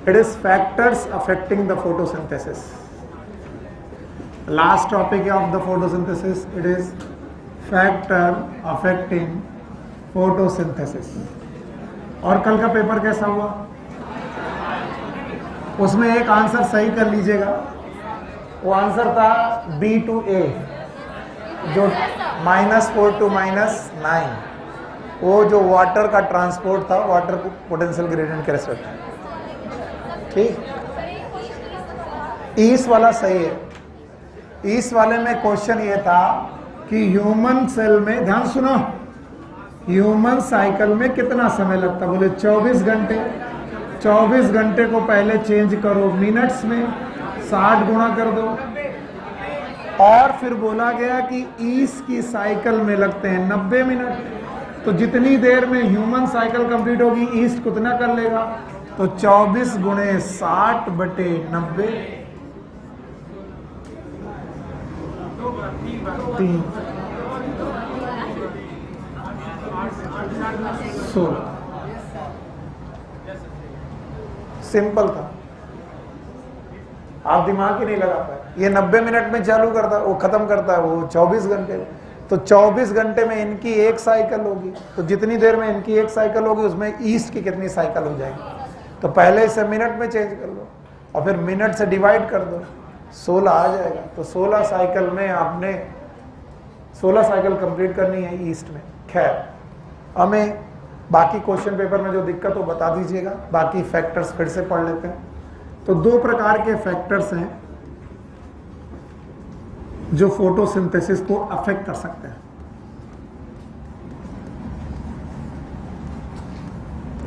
It is factors affecting the photosynthesis. Last topic of the photosynthesis, it is factor affecting photosynthesis. और कल का paper कैसा हुआ? उसमें एक आंसर सही कर लीजिएगा. वो आंसर था B to A, जो -4 to -9. वो जो वाटर का ट्रांसपोर्ट था, वाटर पोटेंशियल ग्रेडियंट के रेस्पेक्ट में. ठीक, ईस्ट वाला सही है. ईस्ट वाले में क्वेश्चन ये था कि ह्यूमन सेल में, ध्यान सुनो, ह्यूमन साइकिल में कितना समय लगता? बोले 24 घंटे. 24 घंटे को पहले चेंज करो मिनट्स में, 60 गुणा कर दो. और फिर बोला गया कि ईस्ट की साइकिल में लगते हैं 90 मिनट. तो जितनी देर में ह्यूमन साइकिल कंप्लीट होगी, ईस्ट कितना कर लेगा? तो 24 गुणे 60 बटे 90, 3, 16. सिंपल था, आप दिमाग ही नहीं लगा पाए. ये 90 मिनट में चालू करता है, वो खत्म करता है वो 24 घंटे. तो 24 घंटे में इनकी एक साइकिल होगी, तो जितनी देर में इनकी एक साइकिल होगी उसमें ईस्ट की कितनी साइकिल हो जाएगी? तो पहले इसे मिनट में चेंज कर लो और फिर मिनट से डिवाइड कर दो, 16 आ जाएगा. तो 16 साइकिल में आपने 16 साइकिल कंप्लीट करनी है ईस्ट में. खैर, हमें बाकी क्वेश्चन पेपर में जो दिक्कत हो बता दीजिएगा. बाकी फैक्टर्स फिर से पढ़ लेते हैं. तो 2 प्रकार के फैक्टर्स हैं जो फोटोसिंथेसिस को अफेक्ट कर सकते हैं.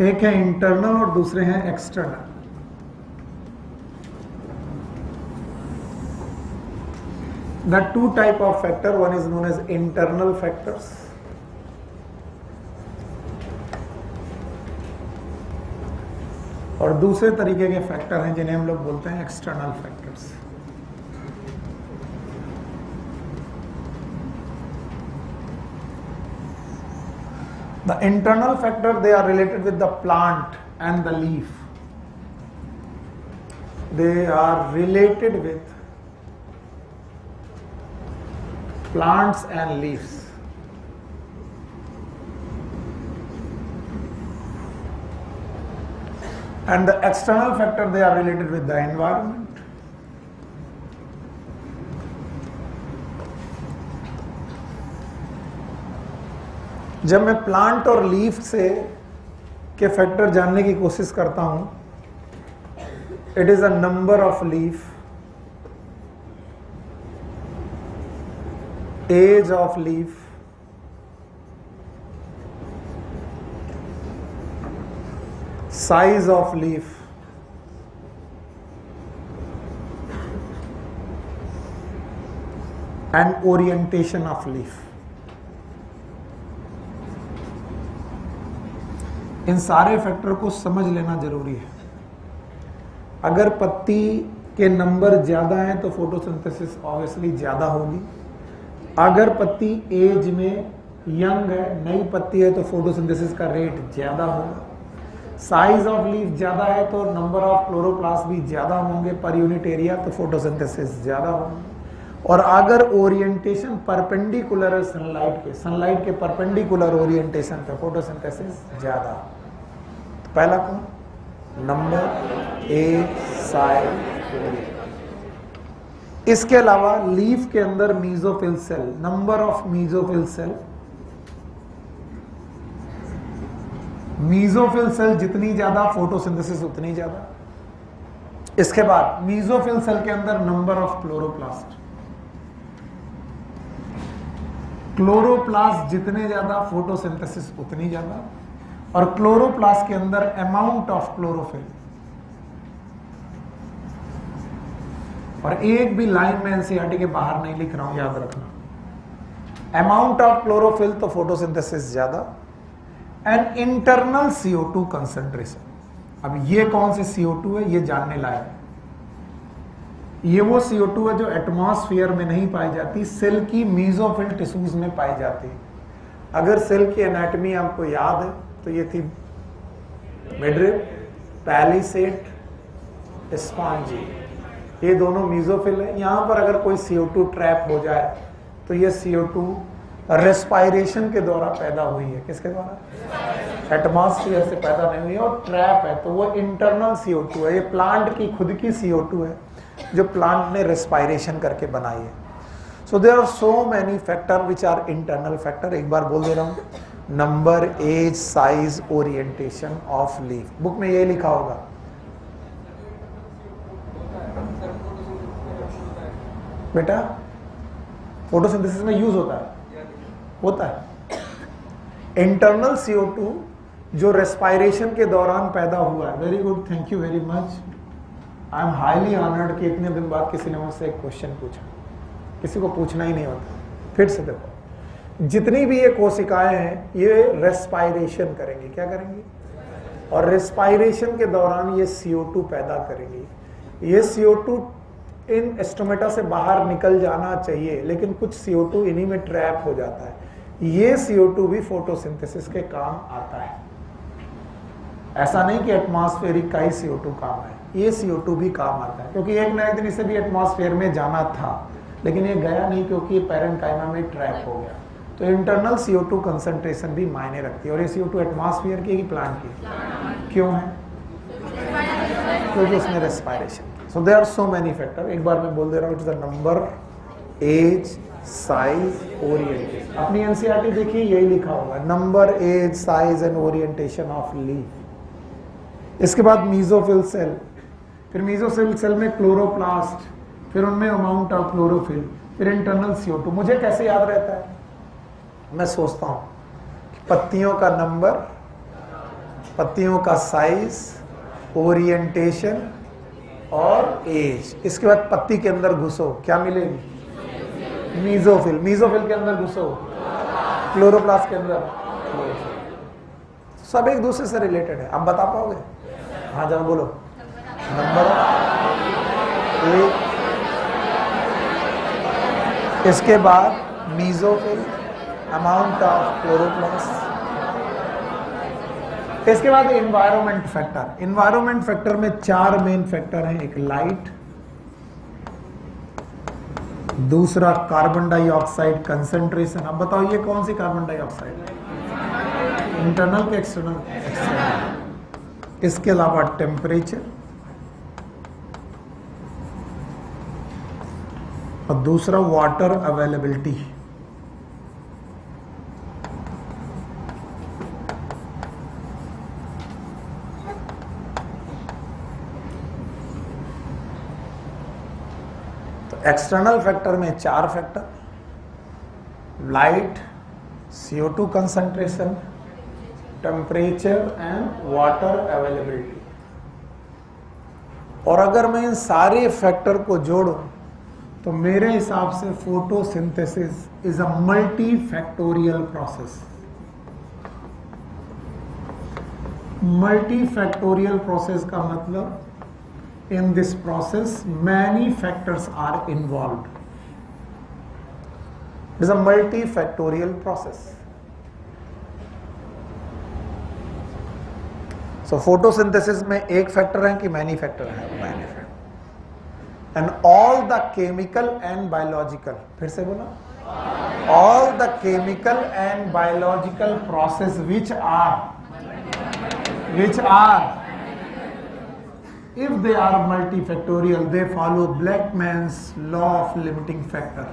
एक है इंटरनल और दूसरे हैं external. The 2 type of factor, one is known as internal factors और दूसरे तरीके के फैक्टर हैं जिन्हें हम लोग बोलते हैं external factors. The internal factor, they are related with the plant and the leaf. They are related with plants and leaves. And the external factor, they are related with the environment. जब मैं plant और leaf से के factor जानने की कोशिश करता हूं, it is a number of leaf, age of leaf, size of leaf, and orientation of leaf. इन सारे फैक्टर को समझ लेना जरूरी है. अगर पत्ती के नंबर ज्यादा हैं तो फोटोसिंथेसिस ऑब्वियसली ज्यादा होगी. अगर पत्ती एज में यंग है, नई पत्ती है, तो फोटोसिंथेसिस का रेट ज्यादा होगा. साइज ऑफ लीफ ज्यादा है तो नंबर ऑफ क्लोरोप्लास्ट भी ज्यादा होंगे पर यूनिट एरिया, तो फोटोसिंथेसिस ज्यादा होंगे. और अगर ओरिएंटेशन परपेंडिकुलर है सनलाइट के परपेंडिकुलर ओरिएंटेशन पे, फोटोसिंथेसिस ज्यादा. तो पहला कौन? Number, age, size. इसके अलावा लीफ के अंदर mesophyll cell, number of mesophyll cell. Mesophyll cell जितनी ज्यादा, फोटोसिंथेसिस उतनी ज्यादा. इसके बाद मीजोफिल सेल के अंदर नंबर ऑफ क्लोरोप्लास्ट. क्लोरोप्लास्ट जितने ज्यादा, फोटोसिंथेसिस उतनी ज्यादा. और क्लोरोप्लास्ट के अंदर अमाउंट ऑफ क्लोरोफिल. और एक भी लाइन में एनसीईआरटी के बाहर नहीं लिख रहा हूं, याद रखना. अमाउंट ऑफ क्लोरोफिल तो फोटोसिंथेसिस ज्यादा. And internal CO2 concentration. अब ये कौन सी CO2 है, ये जानने लायक है. ये वो CO2 है जो एटमॉस्फेयर में नहीं पाई जाती, सेल की मीजोफिल टिश्यूज में पाई जाती है. अगर सेल की एनाटॉमी आपको याद है तो ये थी मिडरिब, पैलिसेड, स्पॉन्जी। ये दोनों मीजोफिल है। यहाँ पर अगर कोई CO2 ट्रैप हो जाए तो ये CO2 रेस्पायरेशन के द्वारा पैदा हुई है। किसके द्वारा? एटमॉस्फेयर से पैदा नहीं हुई है, और ट्रैप है तो वो इंटरनल CO2 है। ये प्लांट की खुद की CO2 है जो प्लांट ने रेस्पायरेशन करके बनाई है। So there are so many factor which are internal factor. एक बार बोल दे रहा हूँ, number, age, size, orientation of leaf. Book में ये लिखा होगा। बेटा फोटोसिंथेसिस में यूज होता है इंटरनल CO2 जो रेस्पायरेशन के दौरान पैदा हुआ है। Very good, thank you very much. I am highly honoured कि इतने दिन बाद किसी ने मुझसे एक क्वेश्चन पूछा। किसी को पूछना ही नहीं होता। फिर से देखो, जितनी भी ये कोशिकाएं हैं ये रेस्पायरेशन करेंगी। क्या करेंगी? और रेस्पायरेशन के दौरान ये CO2 पैदा करेंगी। ये CO2 इन स्टोमेटा से बाहर निकल जाना चाहिए, लेकिन कुछ CO2 इन्हीं में ट्रैप हो जाता है। ये CO2 भी फोटोसिंथेसिस के काम आता है। ऐसा नहीं कि एटमॉस्फेरिक का ही CO2 काम है, ये CO2 भी काम आता है, क्योंकि एक ना एक दिन इसे भी एटमॉस्फेयर में जाना था, लेकिन ये गया नहीं क्योंकि पैरेन्काइमा में ट्रैप हो गया। तो इंटरनल CO2 कंसंट्रेशन भी मायने रखती है। और ये CO2 एटमॉस्फेयर की ही प्लांट की क्यों है? क्योंकि उसमें respiration. So there are so many factor. एक बार मैं बोल दे रहा हूँ, it is the number, age, size, orientation. अपनी NCERT देखिए, यही लिखा होगा, number, age, size and orientation of leaf. इसके बाद मीजोफिल सेल, फिर मीजोफिल सेल में क्लोरोप्लास्ट, फिर उनमें अमाउंट ऑफ क्लोरोफिल, फिर इंटरनल CO2। मुझे कैसे याद रहता है? मैं सोचता हूँ कि पत्तियों का नंबर, पत्तियों का साइज, ओरिएंटेशन और एज। इसके बाद पत्ती के अंदर घुसो, क्या मिलेगी? मीजोफिल। मीजोफिल के अंदर घुसो, क्लोरोप्लास्ट के अंदर। सब एक दूसरे से रिलेटेड है। आप बता पाओगे? हाँ जाओ बोलो। नंबर, इसके बाद मीजोफिल, अमाउंट ऑफ क्लोरोप्लास्ट। इसके बाद एनवायरमेंट फैक्टर। एनवायरमेंट फैक्टर में 4 मेन फैक्टर हैं। एक लाइट, दूसरा कार्बन डाइऑक्साइड कंसंट्रेशन। अब बताओ ये कौन सी कार्बन डाइऑक्साइड है? इंटरनल के एक्सटर्नल? एक्सटर्नल। इसके अलावा टेम्परेचर, और दूसरा वाटर अवेलेबिलिटी। एक्सटर्नल फैक्टर में 4 factor, light, CO2 concentration, temperature and water availability. और अगर मैं इन सारे फैक्टर को जोड़ूं तो मेरे हिसाब से photosynthesis is a multi factorial process. Multi factorial process का मतलब, in this process many factors are involved. It is a multifactorial process. So photosynthesis में एक फैक्टर है कि मैनी फैक्टर है? Many factor. And all the chemical and biological, फिर से बोला, all the chemical and biological process which are if they are multifactorial, they follow Blackman's law of limiting factor.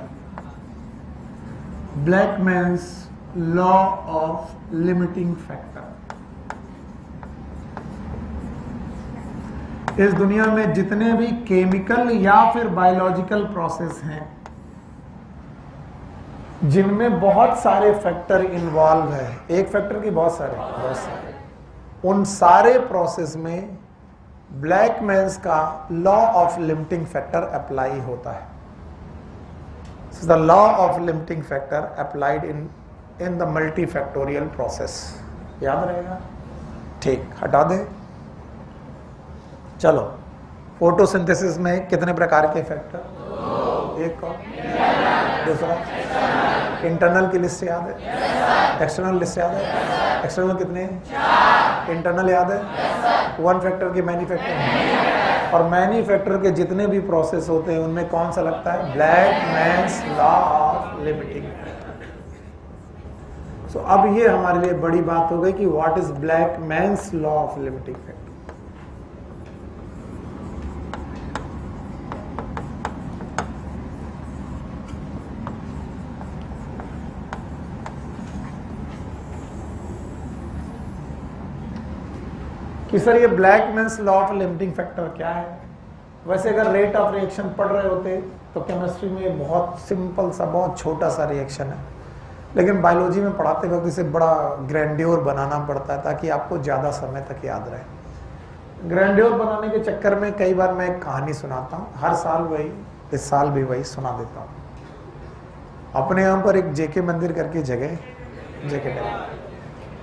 Blackman's law of limiting factor. इस दुनिया में जितने भी chemical या फिर बायोलॉजिकल प्रोसेस हैं जिनमें बहुत सारे फैक्टर इन्वॉल्व है, एक फैक्टर की बहुत सारे, उन सारे प्रोसेस में ब्लैकमैन्स का law of limiting factor apply होता है। The law of limiting factor applied in the multi factorial process. याद रहेगा? ठीक, हटा दे। चलो, फोटोसिंथेसिस में कितने प्रकार के फैक्टर? एक कौन? दूसरा? इंटरनल की लिस्ट याद है? एक्सटर्नल लिस्ट याद है? एक्सटर्नल कितने? इंटरनल याद है? 1 फैक्टर की मैनी फैक्टर? और मैन्युफैक्चर के जितने भी प्रोसेस होते हैं उनमें कौन सा लगता है? Blackman's law of limiting factor. So अब ये हमारे लिए बड़ी बात हो गई कि what is Blackman's law of limiting factor. कि सर ये Blackman's law of limiting factor क्या है? वैसे अगर रेट ऑफ रिएक्शन पढ़ रहे होते तो केमिस्ट्री में ये बहुत सिंपल सा, बहुत छोटा सा रिएक्शन है, लेकिन बायोलॉजी में पढ़ाते वक्त इसे बड़ा ग्रैंड्योर बनाना पड़ता है ताकि आपको ज़्यादा समय तक याद रहे। ग्रैंड्योर बनाने के चक्कर में कई बार मैं एक कहानी सुनाता हूँ, हर साल वही, इस साल भी वही सुना देता हूँ। अपने यहाँ पर एक जेके मंदिर करके जगह, जेके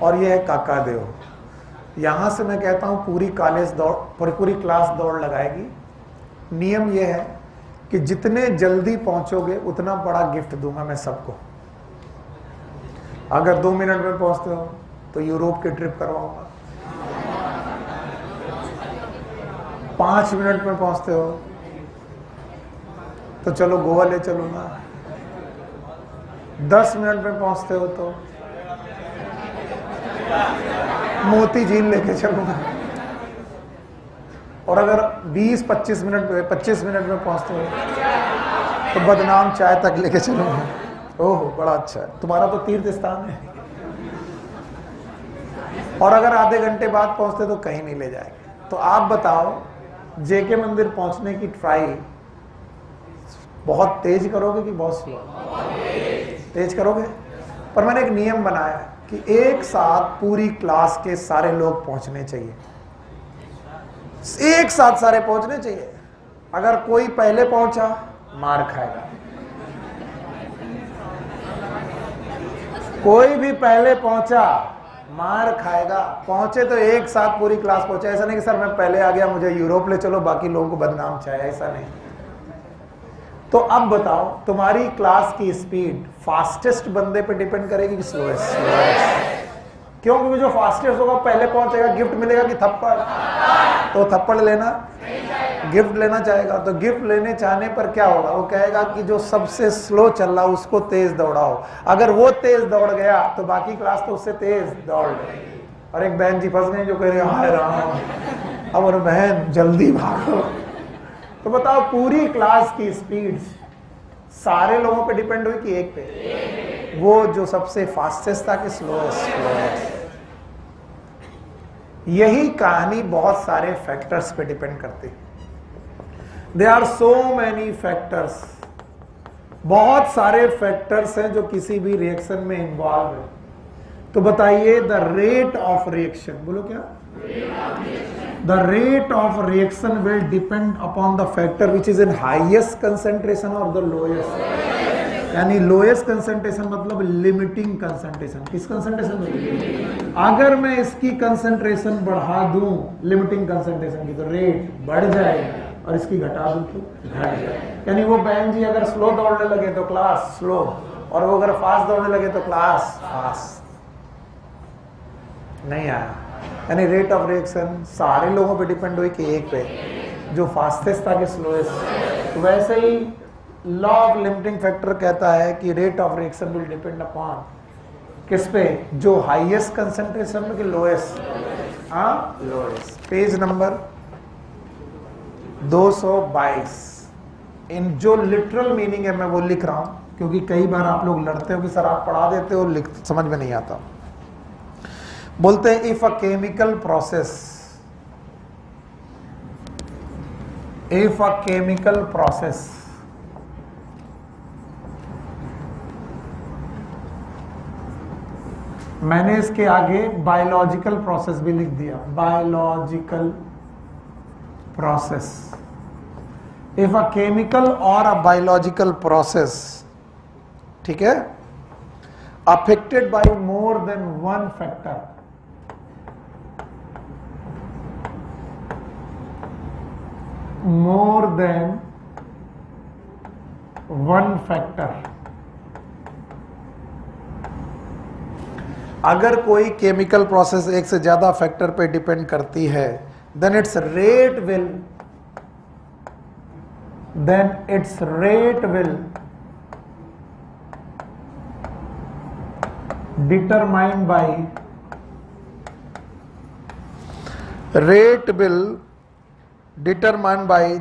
और ये है काका देव। यहाँ से मैं कहता हूँ पूरी कॉलेज दौड़, पूरी क्लास दौड़ लगाएगी। नियम ये है कि जितने जल्दी पहुंचोगे उतना बड़ा गिफ्ट दूंगा मैं सबको। अगर 2 मिनट में पहुंचते हो तो यूरोप की ट्रिप करवाऊंगा, 5 मिनट में पहुंचते हो तो चलो गोवा ले चलूंगा, 10 मिनट में पहुंचते हो तो मोती झील लेके चलूंगा, और अगर 20-25 मिनट में 25 मिनट में पहुंचते हो तो बदनाम चाय तक लेके चलूंगा। ओहो बड़ा अच्छा है, तुम्हारा तो तीर्थ स्थान है। और अगर आधे घंटे बाद पहुंचते तो कहीं नहीं ले जाएंगे। तो आप बताओ, जेके मंदिर पहुंचने की ट्राई बहुत तेज करोगे कि बहुत स्लो? तेज करोगे। पर मैंने एक नियम बनाया है कि एक साथ पूरी क्लास के सारे लोग पहुंचने चाहिए, एक साथ सारे पहुंचने चाहिए। अगर कोई पहले पहुंचा मार खाएगा, कोई भी पहले पहुंचा मार खाएगा। पहुंचे तो एक साथ पूरी क्लास पहुंचे, ऐसा नहीं कि सर मैं पहले आ गया मुझे यूरोप ले चलो बाकी लोगों को बदनाम चाहिए, ऐसा नहीं। तो अब बताओ तुम्हारी क्लास की स्पीड फास्टेस्ट बंदे पे डिपेंड करेगी कि स्लोएस्ट? क्यों? क्योंकि जो फास्टेस्ट होगा पहले पहुंचेगा, गिफ्ट मिलेगा कि थप्पड़? तो थप्पड़ लेना, गिफ्ट लेना चाहेगा। तो गिफ्ट लेने चाहने पर क्या होगा? वो कहेगा कि जो सबसे स्लो चल रहा उसको तेज दौड़ाओ। अगर वो तेज दौड़ गया तो बाकी क्लास तो उससे तेज दौड़ गई। और एक बहन जी फंस गई जो कह रहे हाय राम, अब और बहन जल्दी भागो। तो बताओ पूरी क्लास की स्पीड सारे लोगों पे डिपेंड हुई कि एक पे? वो जो सबसे फास्टेस्ट था कि स्लोएस्ट? यही कहानी बहुत सारे फैक्टर्स पे डिपेंड करती है। There are so many factors, बहुत सारे फैक्टर्स हैं जो किसी भी रिएक्शन में इन्वॉल्व है। तो बताइए द रेट ऑफ रिएक्शन, बोलो क्या? The rate of reaction will depend upon the factor which is in highest concentration or the lowest. यानी lowest concentration मतलब limiting concentration। किस concentration में? अगर मैं इसकी concentration बढ़ा दूं limiting concentration की तो rate बढ़ जाएगा, और इसकी घटा दूं तो घट जाएगा। यानी वो बहन जी अगर स्लो दौड़ने लगे तो क्लास स्लो, और वो अगर फास्ट दौड़ने लगे तो क्लास फास्ट। नहीं आया। यानी रेट ऑफ रिएक्शन सारे लोगों पे डिपेंड हुई कि एक पे, जो फास्टेस्ट था कि स्लोएस्ट। वैसे ही लॉ ऑफ लिमिटिंग फैक्टर कहता है कि rate of reaction will depend upon किस पे? जो हाईएस्ट कंसंट्रेशन में कि लोएस्ट? हाँ लोएस्ट। Page number 222। इन जो लिटरल मीनिंग है मैं वो लिख रहा हूं, क्योंकि कई बार आप लोग लड़ते हो कि सर आप पढ़ा देते हो समझ में नहीं आता। बोलते हैं इफ अ केमिकल प्रोसेस मैंने इसके आगे बायोलॉजिकल प्रोसेस भी लिख दिया, biological process. If a chemical और अ बायोलॉजिकल प्रोसेस, ठीक है, affected by more than one factor, more than one factor, अगर कोई केमिकल प्रोसेस एक से ज्यादा फैक्टर पे डिपेंड करती है, then its rate will then its rate will determined by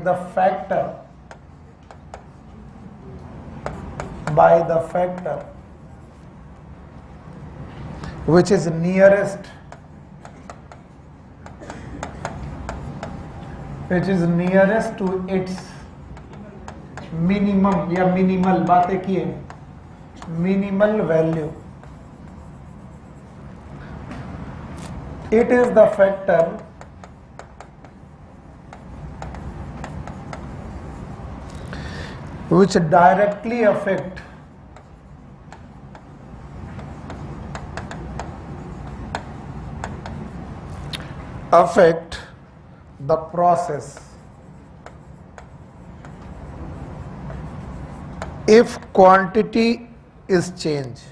the factor which is nearest to its minimum या minimal, बातें की है, minimal value. It is the factor which directly affect the process if quantity is changed.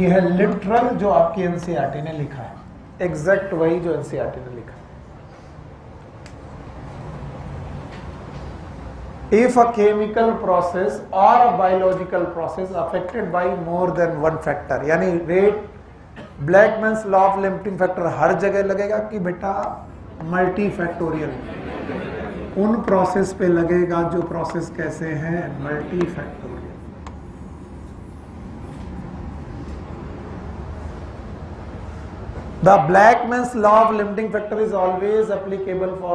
यह है literal जो आपकी NCERT ने लिखा है, एग्जैक्ट वही जो एनसीईआरटी ने लिखा है. If a chemical process or a biological process affected by more than one factor, यानी rate Blackman's law of limiting factor हर जगह लगेगा कि बेटा मल्टी फैक्टोरियल, उन प्रोसेस पे लगेगा जो प्रोसेस कैसे हैं, multi factorial. The Blackman's law of limiting factor is always applicable for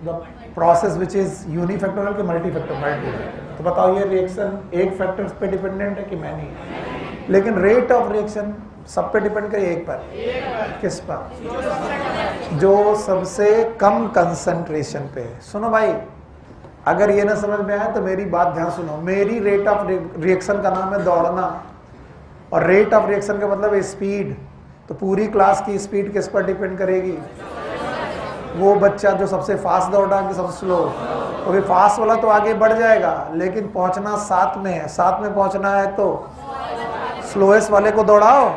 the process which is unifactorial के multifactorial. तो बताओ ये रिएक्शन एक फैक्टर पे डिपेंडेंट है कि मैनी, लेकिन रेट ऑफ रिएक्शन सब पे डिपेंड करे एक पर, किस पर, जो सबसे कम कंसंट्रेशन पे है. सुनो भाई, अगर ये ना समझ में आए तो मेरी बात ध्यान सुनो. मेरी रेट ऑफ रिएक्शन का नाम है दौड़ना, और रेट ऑफ रिएक्शन का मतलब है स्पीड. तो पूरी क्लास की स्पीड किस पर डिपेंड करेगी? वो बच्चा जो सबसे फास्ट दौड़ा कि सबसे स्लो. क्योंकि फास्ट वाला तो आगे बढ़ जाएगा, लेकिन पहुंचना साथ में है, साथ में पहुंचना है तो स्लोएस्ट वाले को दौड़ाओ,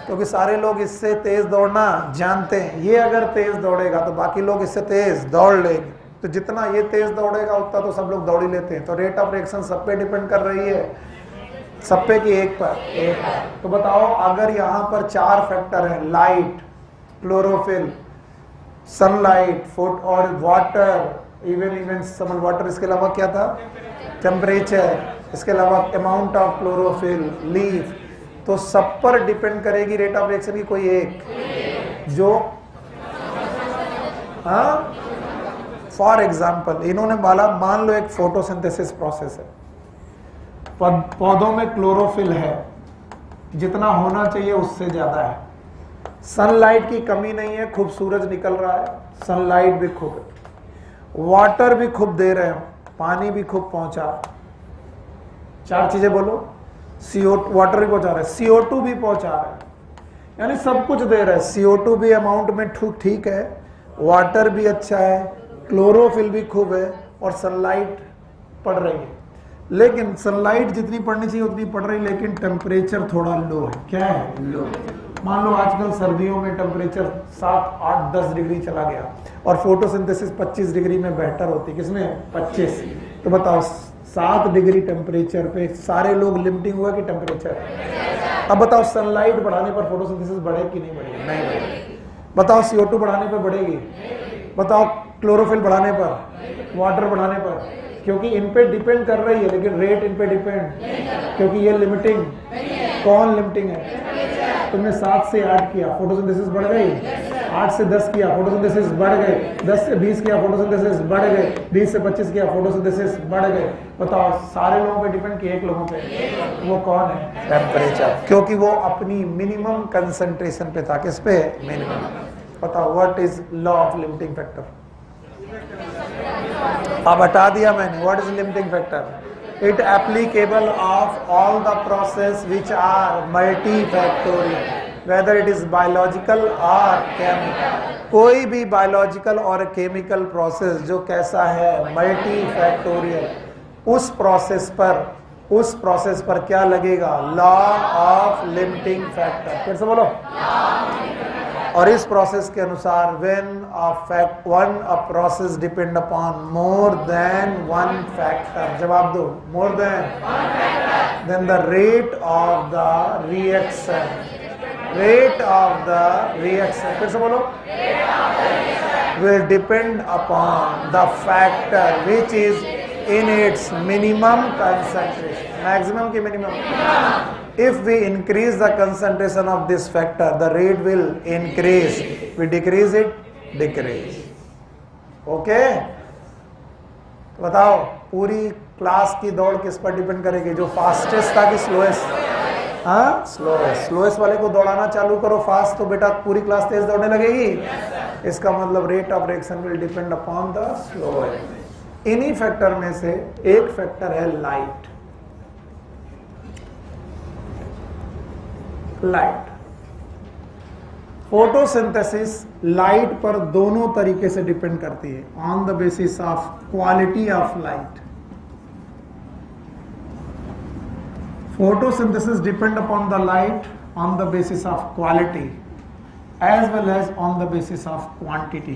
क्योंकि सारे लोग इससे तेज दौड़ना जानते हैं. ये अगर तेज दौड़ेगा तो बाकी लोग इससे तेज दौड़ लेंगे. तो जितना ये तेज दौड़ेगा उतना तो सब लोग दौड़ ही लेते हैं. तो रेट ऑफ रिएक्शन सब पे डिपेंड कर रही है, सब पे की एक पर. तो बताओ अगर यहाँ पर चार फैक्टर है, लाइट, क्लोरोफिल, सनलाइट, फुट और वाटर, इवन समन वाटर, इसके अलावा क्या था, टेम्परेचर, इसके अलावा अमाउंट ऑफ क्लोरोफिल, लीफ, तो सब पर डिपेंड करेगी रेट ऑफ रिएक्शन की कोई एक, जो फॉर एग्जाम्पल इन्होंने बोला मान लो एक फोटोसिंथेसिस प्रोसेस है, पौधों में क्लोरोफिल है, जितना होना चाहिए उससे ज्यादा है, सनलाइट की कमी नहीं है, खूब सूरज निकल रहा है, सनलाइट भी खूब है, वाटर भी खूब दे रहे हो, पानी भी खूब पहुंचा, चार चीजें बोलो, CO2 वाटर भी पहुंचा रहा है, CO2 भी पहुंचा रहा है, यानी सब कुछ दे रहा है. CO2 भी अमाउंट में ठीक है, वाटर भी अच्छा है, क्लोरोफिल भी खूब है, और सनलाइट पड़ रही है. लेकिन सनलाइट जितनी पड़नी चाहिए उतनी पड़ रही, लेकिन टेम्परेचर थोड़ा लो है. क्या है? लो. मान लो आजकल सर्दियों में टेम्परेचर 7, 8, 10 डिग्री चला गया और फोटोसिंथेसिस 25 डिग्री में बेहतर होती, किसमें? 25. तो बताओ 7 डिग्री टेम्परेचर पे सारे लोग लिमिटिंग हुआ कि टेम्परेचर? अब बताओ सनलाइट बढ़ाने पर फोटोसिंथेसिस बढ़ेगी कि नहीं बढ़ेगी? नहीं बढ़ेगी. बताओ CO2 बढ़ाने पर बढ़ेगी? बताओ क्लोरोफिल बढ़ाने पर, वाटर बढ़ाने पर? क्योंकि इन पे डिपेंड कर रही है, लेकिन रेट इन पे डिपेंड, क्योंकि ये लिमिटिंग. कौन लिमिटिंग है? तुमने 7 से 8 किया, फोटोसिंथेसिस बढ़ गई. 8 से 10 किया, फोटोसिंथेसिस बढ़ गए. 10 से 20 किया, फोटोसिंथेसिस बढ़ गए. 20 से 25 किया, फोटोसिंथेसिस बढ़ गए. बताओ सारे लोगों पे डिपेंड कि एक लोगों पे? वो कौन है? टेम्परेचर. क्योंकि वो अपनी मिनिमम कंसंट्रेशन पे था. किस पे? मिनिमम. बताओ what is law of limiting factor? अब हटा दिया मैंने. What is limiting factor? It applicable of all the process which are multifactorial, whether it is biological or chemical. कोई भी biological और chemical process जो कैसा है, multifactorial, उस process पर क्या लगेगा? Law of limiting factor. फिर से बोलो. और इस प्रोसेस के अनुसार when a process depend upon more than one factor, जवाब दो, more than the rate of the reaction, rate of the reaction, फिर से बोलो, will depend upon the factor which is in its minimum concentration, maximum ki minimum. If we increase the concentration of this factor, the rate will increase. We decrease it, decrease. Okay? बताओ पूरी class की दौड़ किस पर depend करेगी? जो fastest था कि स्लोएस्ट? हाँ, स्लोएस्ट वाले को दौड़ाना चालू करो फास्ट, तो बेटा पूरी क्लास तेज दौड़ने लगेगी। इसका मतलब rate of reaction will depend upon the slowest. इन्हीं फैक्टर में से एक फैक्टर है लाइट। फोटोसिंथेसिस लाइट पर दोनों तरीके से डिपेंड करती है, on the basis of quality of light. Photosynthesis depend upon the light on the basis of quality as well as on the basis of quantity.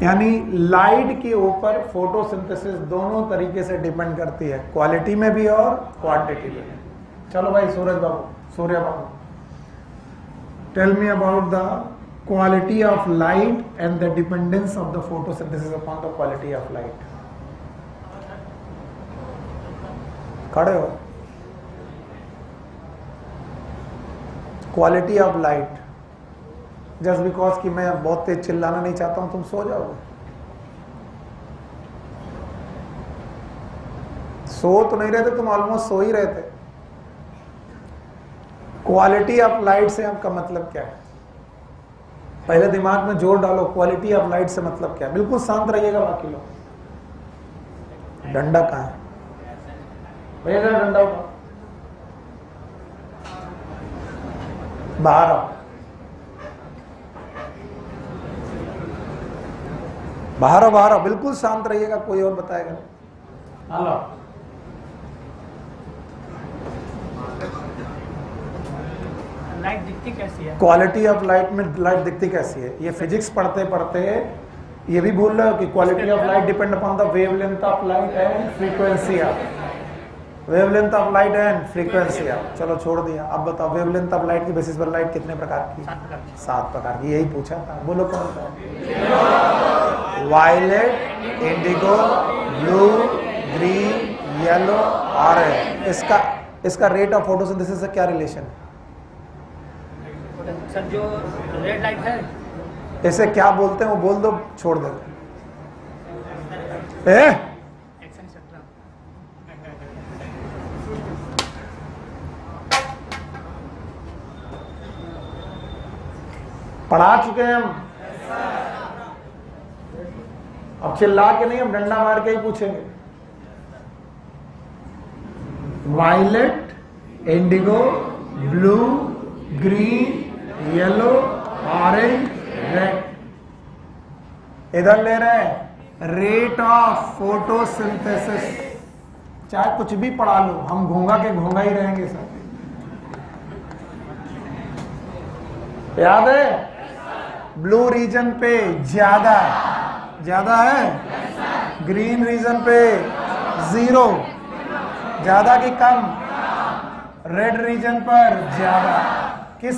यानी लाइट के ऊपर फोटोसिंथेसिस दोनों तरीके से डिपेंड करती है, क्वालिटी में भी और क्वांटिटी में भी। चलो भाई Surya Babu, tell me about the quality of light and the dependence of the photosynthesis upon the quality of light. खड़े हो। Quality of light, just because कि मैं बहुत तेज चिल्लाना नहीं चाहता हूं, तुम सो जाओगे। सो तो नहीं रहे थे तुम, ऑलमोस्ट सो ही रहे थे। क्वालिटी ऑफ लाइट से आपका मतलब क्या है? पहले दिमाग में जोर डालो, क्वालिटी ऑफ लाइट से मतलब क्या है? बिल्कुल शांत रहिएगा बाकी लोग। डंडा कहां है भैया? जरा डंडा उठाओ, बाहर आओ, बाहर आओ, बिल्कुल शांत रहिएगा, कोई और बताएगा नहीं। हेलो, लाइट दिखती कैसी है? क्वालिटी ऑफ लाइट में लाइट दिखती कैसी है? ये फिजिक्स पढ़ते पढ़ते ये भी बोल रहे हो कि quality of light depend upon the wavelength of light and frequency of wavelength of light and frequency of. चलो छोड़ दिया, अब बताओ वेवलेंथ ऑफ लाइट की बेसिस पर लाइट कितने प्रकार की? 7 प्रकार की। यही पूछा था, बोलो कौन सा? Violet, indigo, blue, green, yellow, orange. इसका रेट ऑफ फोटोसिंथेसिस से क्या रिलेशन है? सर जो रेड लाइट है, इसे क्या बोलते हैं वो बोल दो, छोड़ दो। पढ़ा चुके हैं हम, अब चिल्ला के नहीं, हम डंडा मार के ही पूछेंगे। Violet, indigo, blue, green, yellow, orange, red. इधर ले रहे हैं रेट ऑफ फोटोसिंथेसिस। चाहे कुछ भी पढ़ा लो, हम घोंगा के घोंगा ही रहेंगे सर। याद है? ब्लू रीजन पे ज्यादा है, ग्रीन रीजन पे 0, ज्यादा की कम, रेड रीजन पर ज्यादा। किस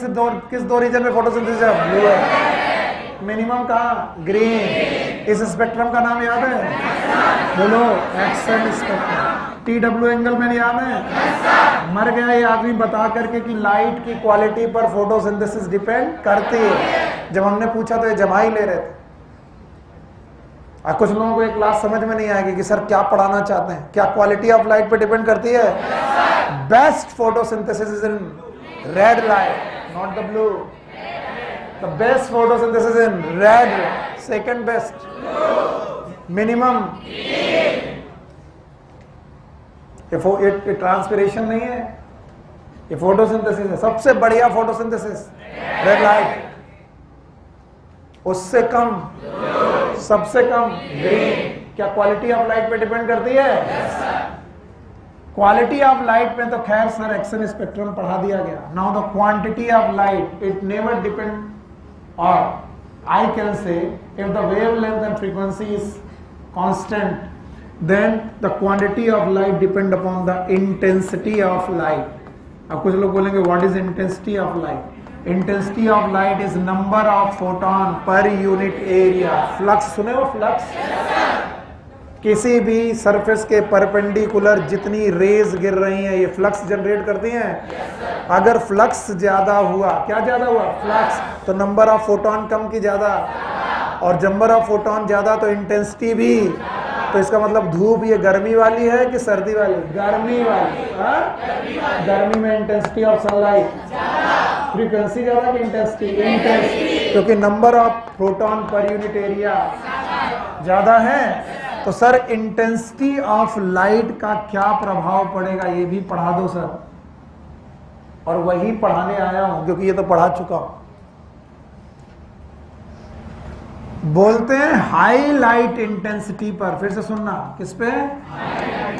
दो रीजन में फोटोसिंथेसिस है? ब्लू है। मिनिमम कहाँ? ग्रीन। इस स्पेक्ट्रम का नाम याद है? बोलो, एक्सन स्पेक्ट्रम। TW एंगल में याद है? मर गया ये आदमी बता करके कि लाइट की क्वालिटी पर फोटोसिंथेसिस डिपेंड करती है। जब हमने पूछा तो ये जमा ही ले रहे थे। कुछ लोगों को एक क्लास समझ में नहीं आएगी कि सर क्या पढ़ाना चाहते हैं। क्या क्वालिटी ऑफ लाइट पे डिपेंड करती है? Best photosynthesis is in red light, not the blue. The best photosynthesis in red, second best minimum. ये ट्रांसपिरेशन नहीं है, ये फोटोसिंथेसिस है। सबसे बढ़िया फोटोसिंथेसिस रेड लाइट, उससे कम, सबसे कम ग्रीन। क्या क्वालिटी ऑफ लाइट पे डिपेंड करती है? क्वालिटी ऑफ लाइट में तो खैर सर एक्शन स्पेक्ट्रम पढ़ा दिया गया. Now the quantity of light it never depend, और I can say if the wavelength and frequency is constant, then the quantity of light depend upon the intensity of light. अब कुछ लोग बोलेंगे what is intensity of light? Intensity of light is number of photon per unit area. Flux सुने हो flux? किसी भी surface के perpendicular जितनी रेज गिर रही हैं ये फ्लक्स जनरेट करती हैं. अगर फ्लक्स ज्यादा हुआ, क्या ज्यादा हुआ? फ्लक्स, तो नंबर ऑफ फोटोन कम की ज्यादा, और नंबर ऑफ फोटोन ज्यादा तो इंटेंसिटी भी. तो इसका मतलब धूप ये गर्मी वाली है कि सर्दी वाली? गर्मी वाली. गर्मी में इंटेंसिटी ऑफ सनलाइट, फ्रीक्वेंसी ज्यादा कि इंटेंसिटी? इंटेंसिटी, क्योंकि number of proton per unit area ज्यादा है. तो सर इंटेंसिटी ऑफ लाइट का क्या प्रभाव पड़ेगा ये भी पढ़ा दो सर. और वही पढ़ाने आया हूं क्योंकि ये तो पढ़ा चुका हूं. बोलते हैं हाई लाइट इंटेंसिटी पर, फिर से सुनना, किस पे?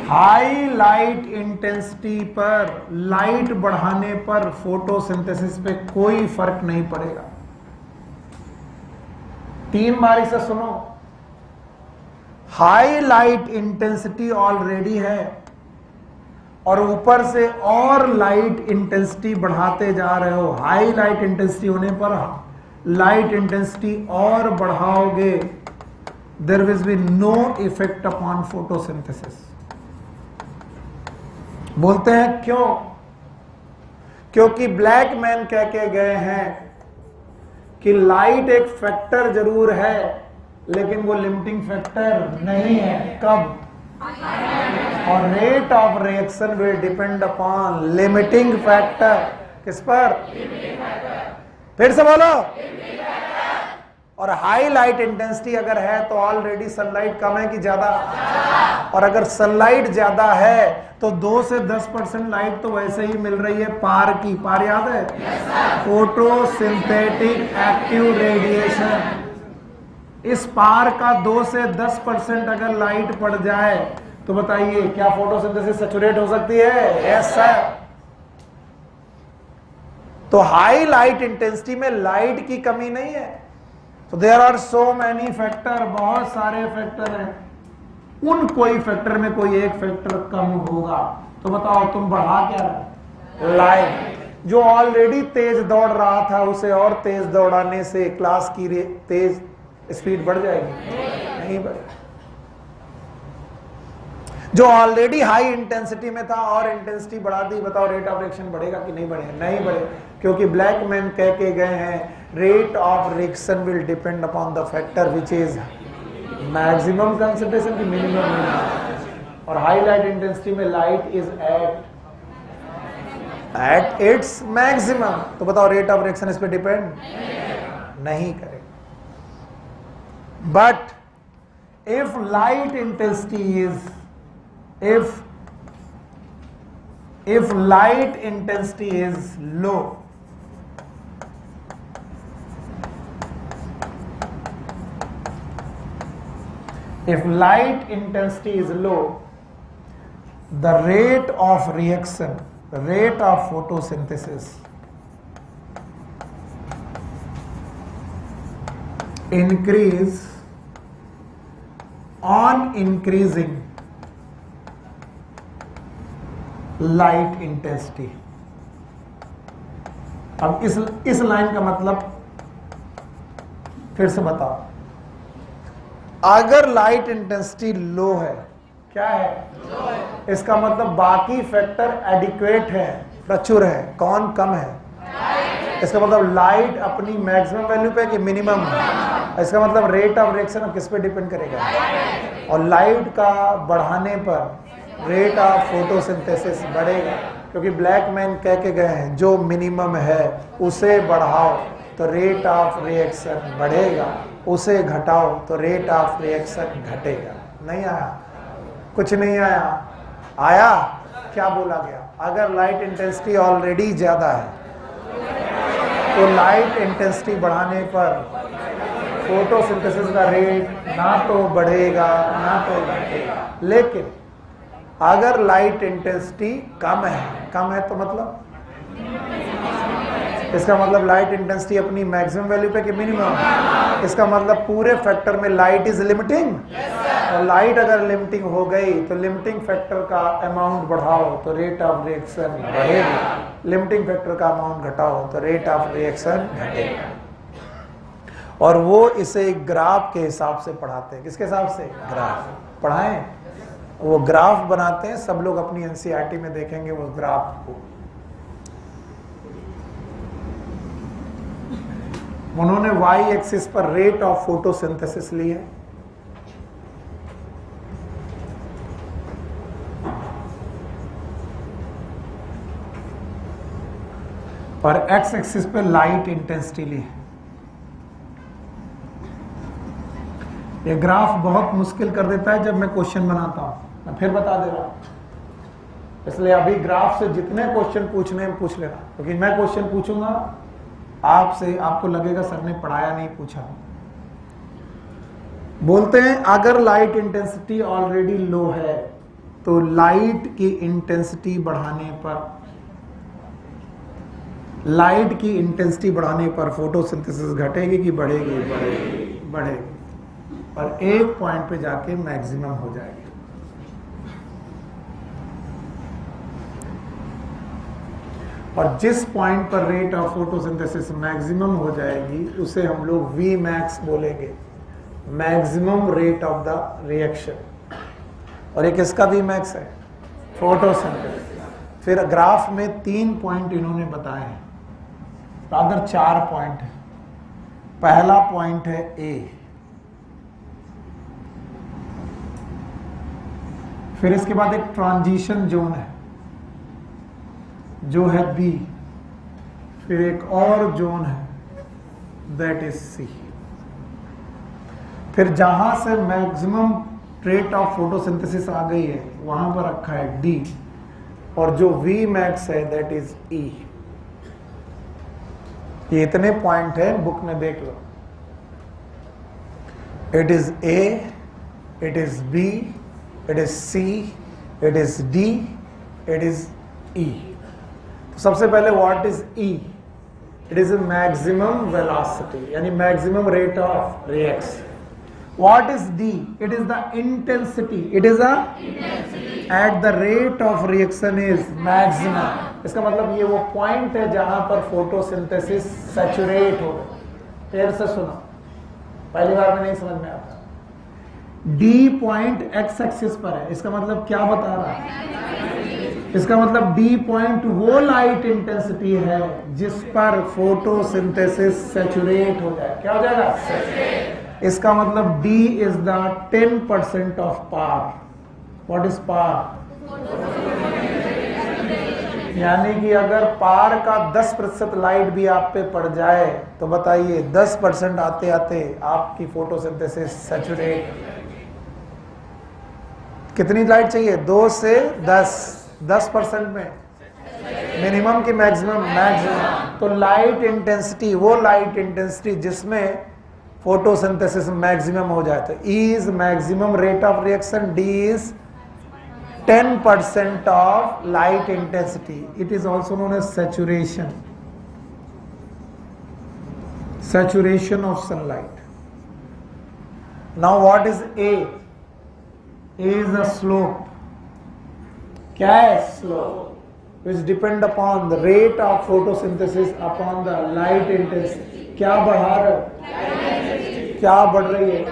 हाई लाइट इंटेंसिटी पर लाइट बढ़ाने पर फोटोसिंथेसिस पे कोई फर्क नहीं पड़ेगा. 3 बार इसे सुनो. हाई लाइट इंटेंसिटी ऑलरेडी है और ऊपर से और लाइट इंटेंसिटी बढ़ाते जा रहे हो. हाई लाइट इंटेंसिटी होने पर लाइट इंटेंसिटी और बढ़ाओगे, there will be no effect upon photosynthesis. बोलते हैं क्यों? क्योंकि ब्लैक मैन कह के गए हैं कि लाइट एक फैक्टर जरूर है लेकिन वो लिमिटिंग फैक्टर नहीं है. कब? और rate of reaction will depend upon limiting factor. किस पर? फिर से बोलो. और हाई लाइट इंटेंसिटी अगर है तो ऑलरेडी सनलाइट कम है कि ज्यादा? और अगर सनलाइट ज्यादा है तो 2 से 10% लाइट तो वैसे ही मिल रही है पार की. पार याद है? Photosynthetic active radiation. इस पार का 2 से 10% अगर लाइट पड़ जाए तो बताइए क्या फोटोसिंथेसिस सैचुरेट हो सकती है? Yes sir. तो हाई लाइट इंटेंसिटी में लाइट की कमी नहीं है. तो there are so many factor, बहुत सारे फैक्टर हैं. उन कोई फैक्टर में कोई एक फैक्टर कम होगा. तो बताओ तुम बढ़ा क्या रहे? लाइट. जो ऑलरेडी तेज दौड़ रहा था उसे और तेज दौड़ाने से क्लास की तेज स्पीड बढ़ जाएगी? नहीं बढ़ेगी. जो ऑलरेडी हाई इंटेंसिटी में था और इंटेंसिटी बढ़ा दी, बताओ रेट ऑफ रिएक्शन बढ़ेगा कि नहीं बढ़ेगा? नहीं बढ़ेगा, क्योंकि ब्लैक मैन कह के गए हैं rate of reaction will depend upon the factor which is maximum concentration की मिनिमम. और हाई लाइट इंटेंसिटी में light is at its maximum. तो बताओ रेट ऑफ रिएक्शन इस पे डिपेंड नहीं करेगा. But if light intensity is, if light intensity is low, if light intensity is low, the rate of reaction, the rate of photosynthesis increase on increasing light intensity. अब इस line का मतलब फिर से बताओ. अगर लाइट इंटेंसिटी लो है, क्या है? लो है. इसका मतलब बाकी फैक्टर एडिक्वेट है, प्रचुर है. कौन कम है? इसका मतलब लाइट अपनी मैक्सिमम वैल्यू पे कि मिनिमम? इसका मतलब रेट ऑफ रिएक्शन अब किस पे डिपेंड करेगा? और लाइट का बढ़ाने पर रेट ऑफ फोटोसिंथेसिस बढ़ेगा, क्योंकि ब्लैक मैन कह के गए हैं जो मिनिमम है उसे बढ़ाओ तो रेट ऑफ रिएक्शन बढ़ेगा, उसे घटाओ तो रेट ऑफ रिएक्शन घटेगा. नहीं आया? कुछ नहीं आया? आया? क्या बोला गया? अगर लाइट इंटेंसिटी ऑलरेडी ज्यादा है तो लाइट इंटेंसिटी बढ़ाने पर फोटोसिंथेसिस का रेट ना तो बढ़ेगा ना तो घटेगा. लेकिन अगर लाइट इंटेंसिटी कम है तो मतलब इसका मतलब लाइट इंटेंसिटी अपनी मैक्सिमम वैल्यू पे कि मिनिमम, इसका मतलब पूरे फैक्टर में लाइट इज लिमिटिंग। और लाइट अगर लिमिटिंग हो गई तो लिमिटिंग फैक्टर का अमाउंट बढ़ाओ तो रेट ऑफ रिएक्शन बढ़ेगा, लिमिटिंग फैक्टर का अमाउंट घटाओ तो रेट ऑफ रिएक्शन घटेगा। और वो इसे एक ग्राफ के हिसाब से पढ़ाते हैं। किसके हिसाब से? ग्राफ पढ़ाएं, वो ग्राफ बनाते हैं। सब लोग अपनी एनसीईआरटी में देखेंगे वो ग्राफ को। उन्होंने वाई एक्सिस पर रेट ऑफ फोटोसिंथेसिस ली है, और एक्स एक्सिस पे लाइट इंटेंसिटी ली है। ये ग्राफ बहुत मुश्किल कर देता है जब मैं क्वेश्चन बनाता हूं। मैं फिर बता दे रहा हूं, इसलिए अभी ग्राफ से जितने क्वेश्चन पूछने हैं पूछ लेना, क्योंकि मैं क्वेश्चन पूछूंगा आपसे, आपको लगेगा सर ने पढ़ाया नहीं पूछा। बोलते हैं अगर लाइट इंटेंसिटी ऑलरेडी लो है तो लाइट की इंटेंसिटी बढ़ाने पर फोटोसिंथेसिस घटेगी कि बढ़ेगी? बढ़ेगी। और एक पॉइंट पे जाके मैक्सिमम हो जाएगी। और जिस पॉइंट पर रेट ऑफ फोटोसिंथेसिस मैक्सिमम हो जाएगी उसे हम लोग वी मैक्स बोलेंगे, maximum rate of the reaction. और एक इसका वी मैक्स है फोटोसिंथेसिस। फिर ग्राफ में 3 पॉइंट इन्होंने बताए हैं, रादर 4 पॉइंट है। पहला पॉइंट है ए, फिर इसके बाद एक ट्रांजिशन जोन है जो है बी, फिर एक और जोन है दैट इज सी, फिर जहां से मैक्सिमम रेट ऑफ फोटोसिंथेसिस आ गई है वहां पर रखा है डी, और जो वी मैक्स है दैट इज ई। ये इतने पॉइंट है, बुक में देख लो। It is A, it is B, it is C, it is D, it is E. सबसे पहले what is E? It is maximum velocity, यानी maximum rate of reaction. What is D? It is the intensity, it is at the rate of reaction is maximum. इसका मतलब ये वो point है जहां पर फोटोसिंथेसिस सैचुरेट हो गई। फिर से सुनो, पहली बार में नहीं समझ में आता। डी पॉइंट एक्स एक्सिस पर है, इसका मतलब क्या बता रहा है? इसका मतलब डी पॉइंट वो लाइट इंटेंसिटी है जिस पर फोटोसिंथेसिस सैचुरेट हो जाए। क्या हो जाएगा? इसका मतलब D is the 10% of power. What is power? यानी कि अगर पावर का 10% लाइट भी आप पे पड़ जाए तो बताइए 10% आते आते आपकी फोटोसिंथेसिस सैचुरेट। कितनी लाइट चाहिए? 2 से 10% में मिनिमम की मैक्सिमम। तो लाइट इंटेंसिटी, वो लाइट इंटेंसिटी जिसमें फोटोसिंथेसिस मैक्सिमम हो जाए, तो E is maximum rate of reaction, D is 10% of light intensity. It is also known as saturation of sunlight. Now what is A? A is the slope. क्या है? slope, which depend upon the rate of photosynthesis upon the light intensity. क्या बढ़ा रहे हो? क्या बढ़ रही है?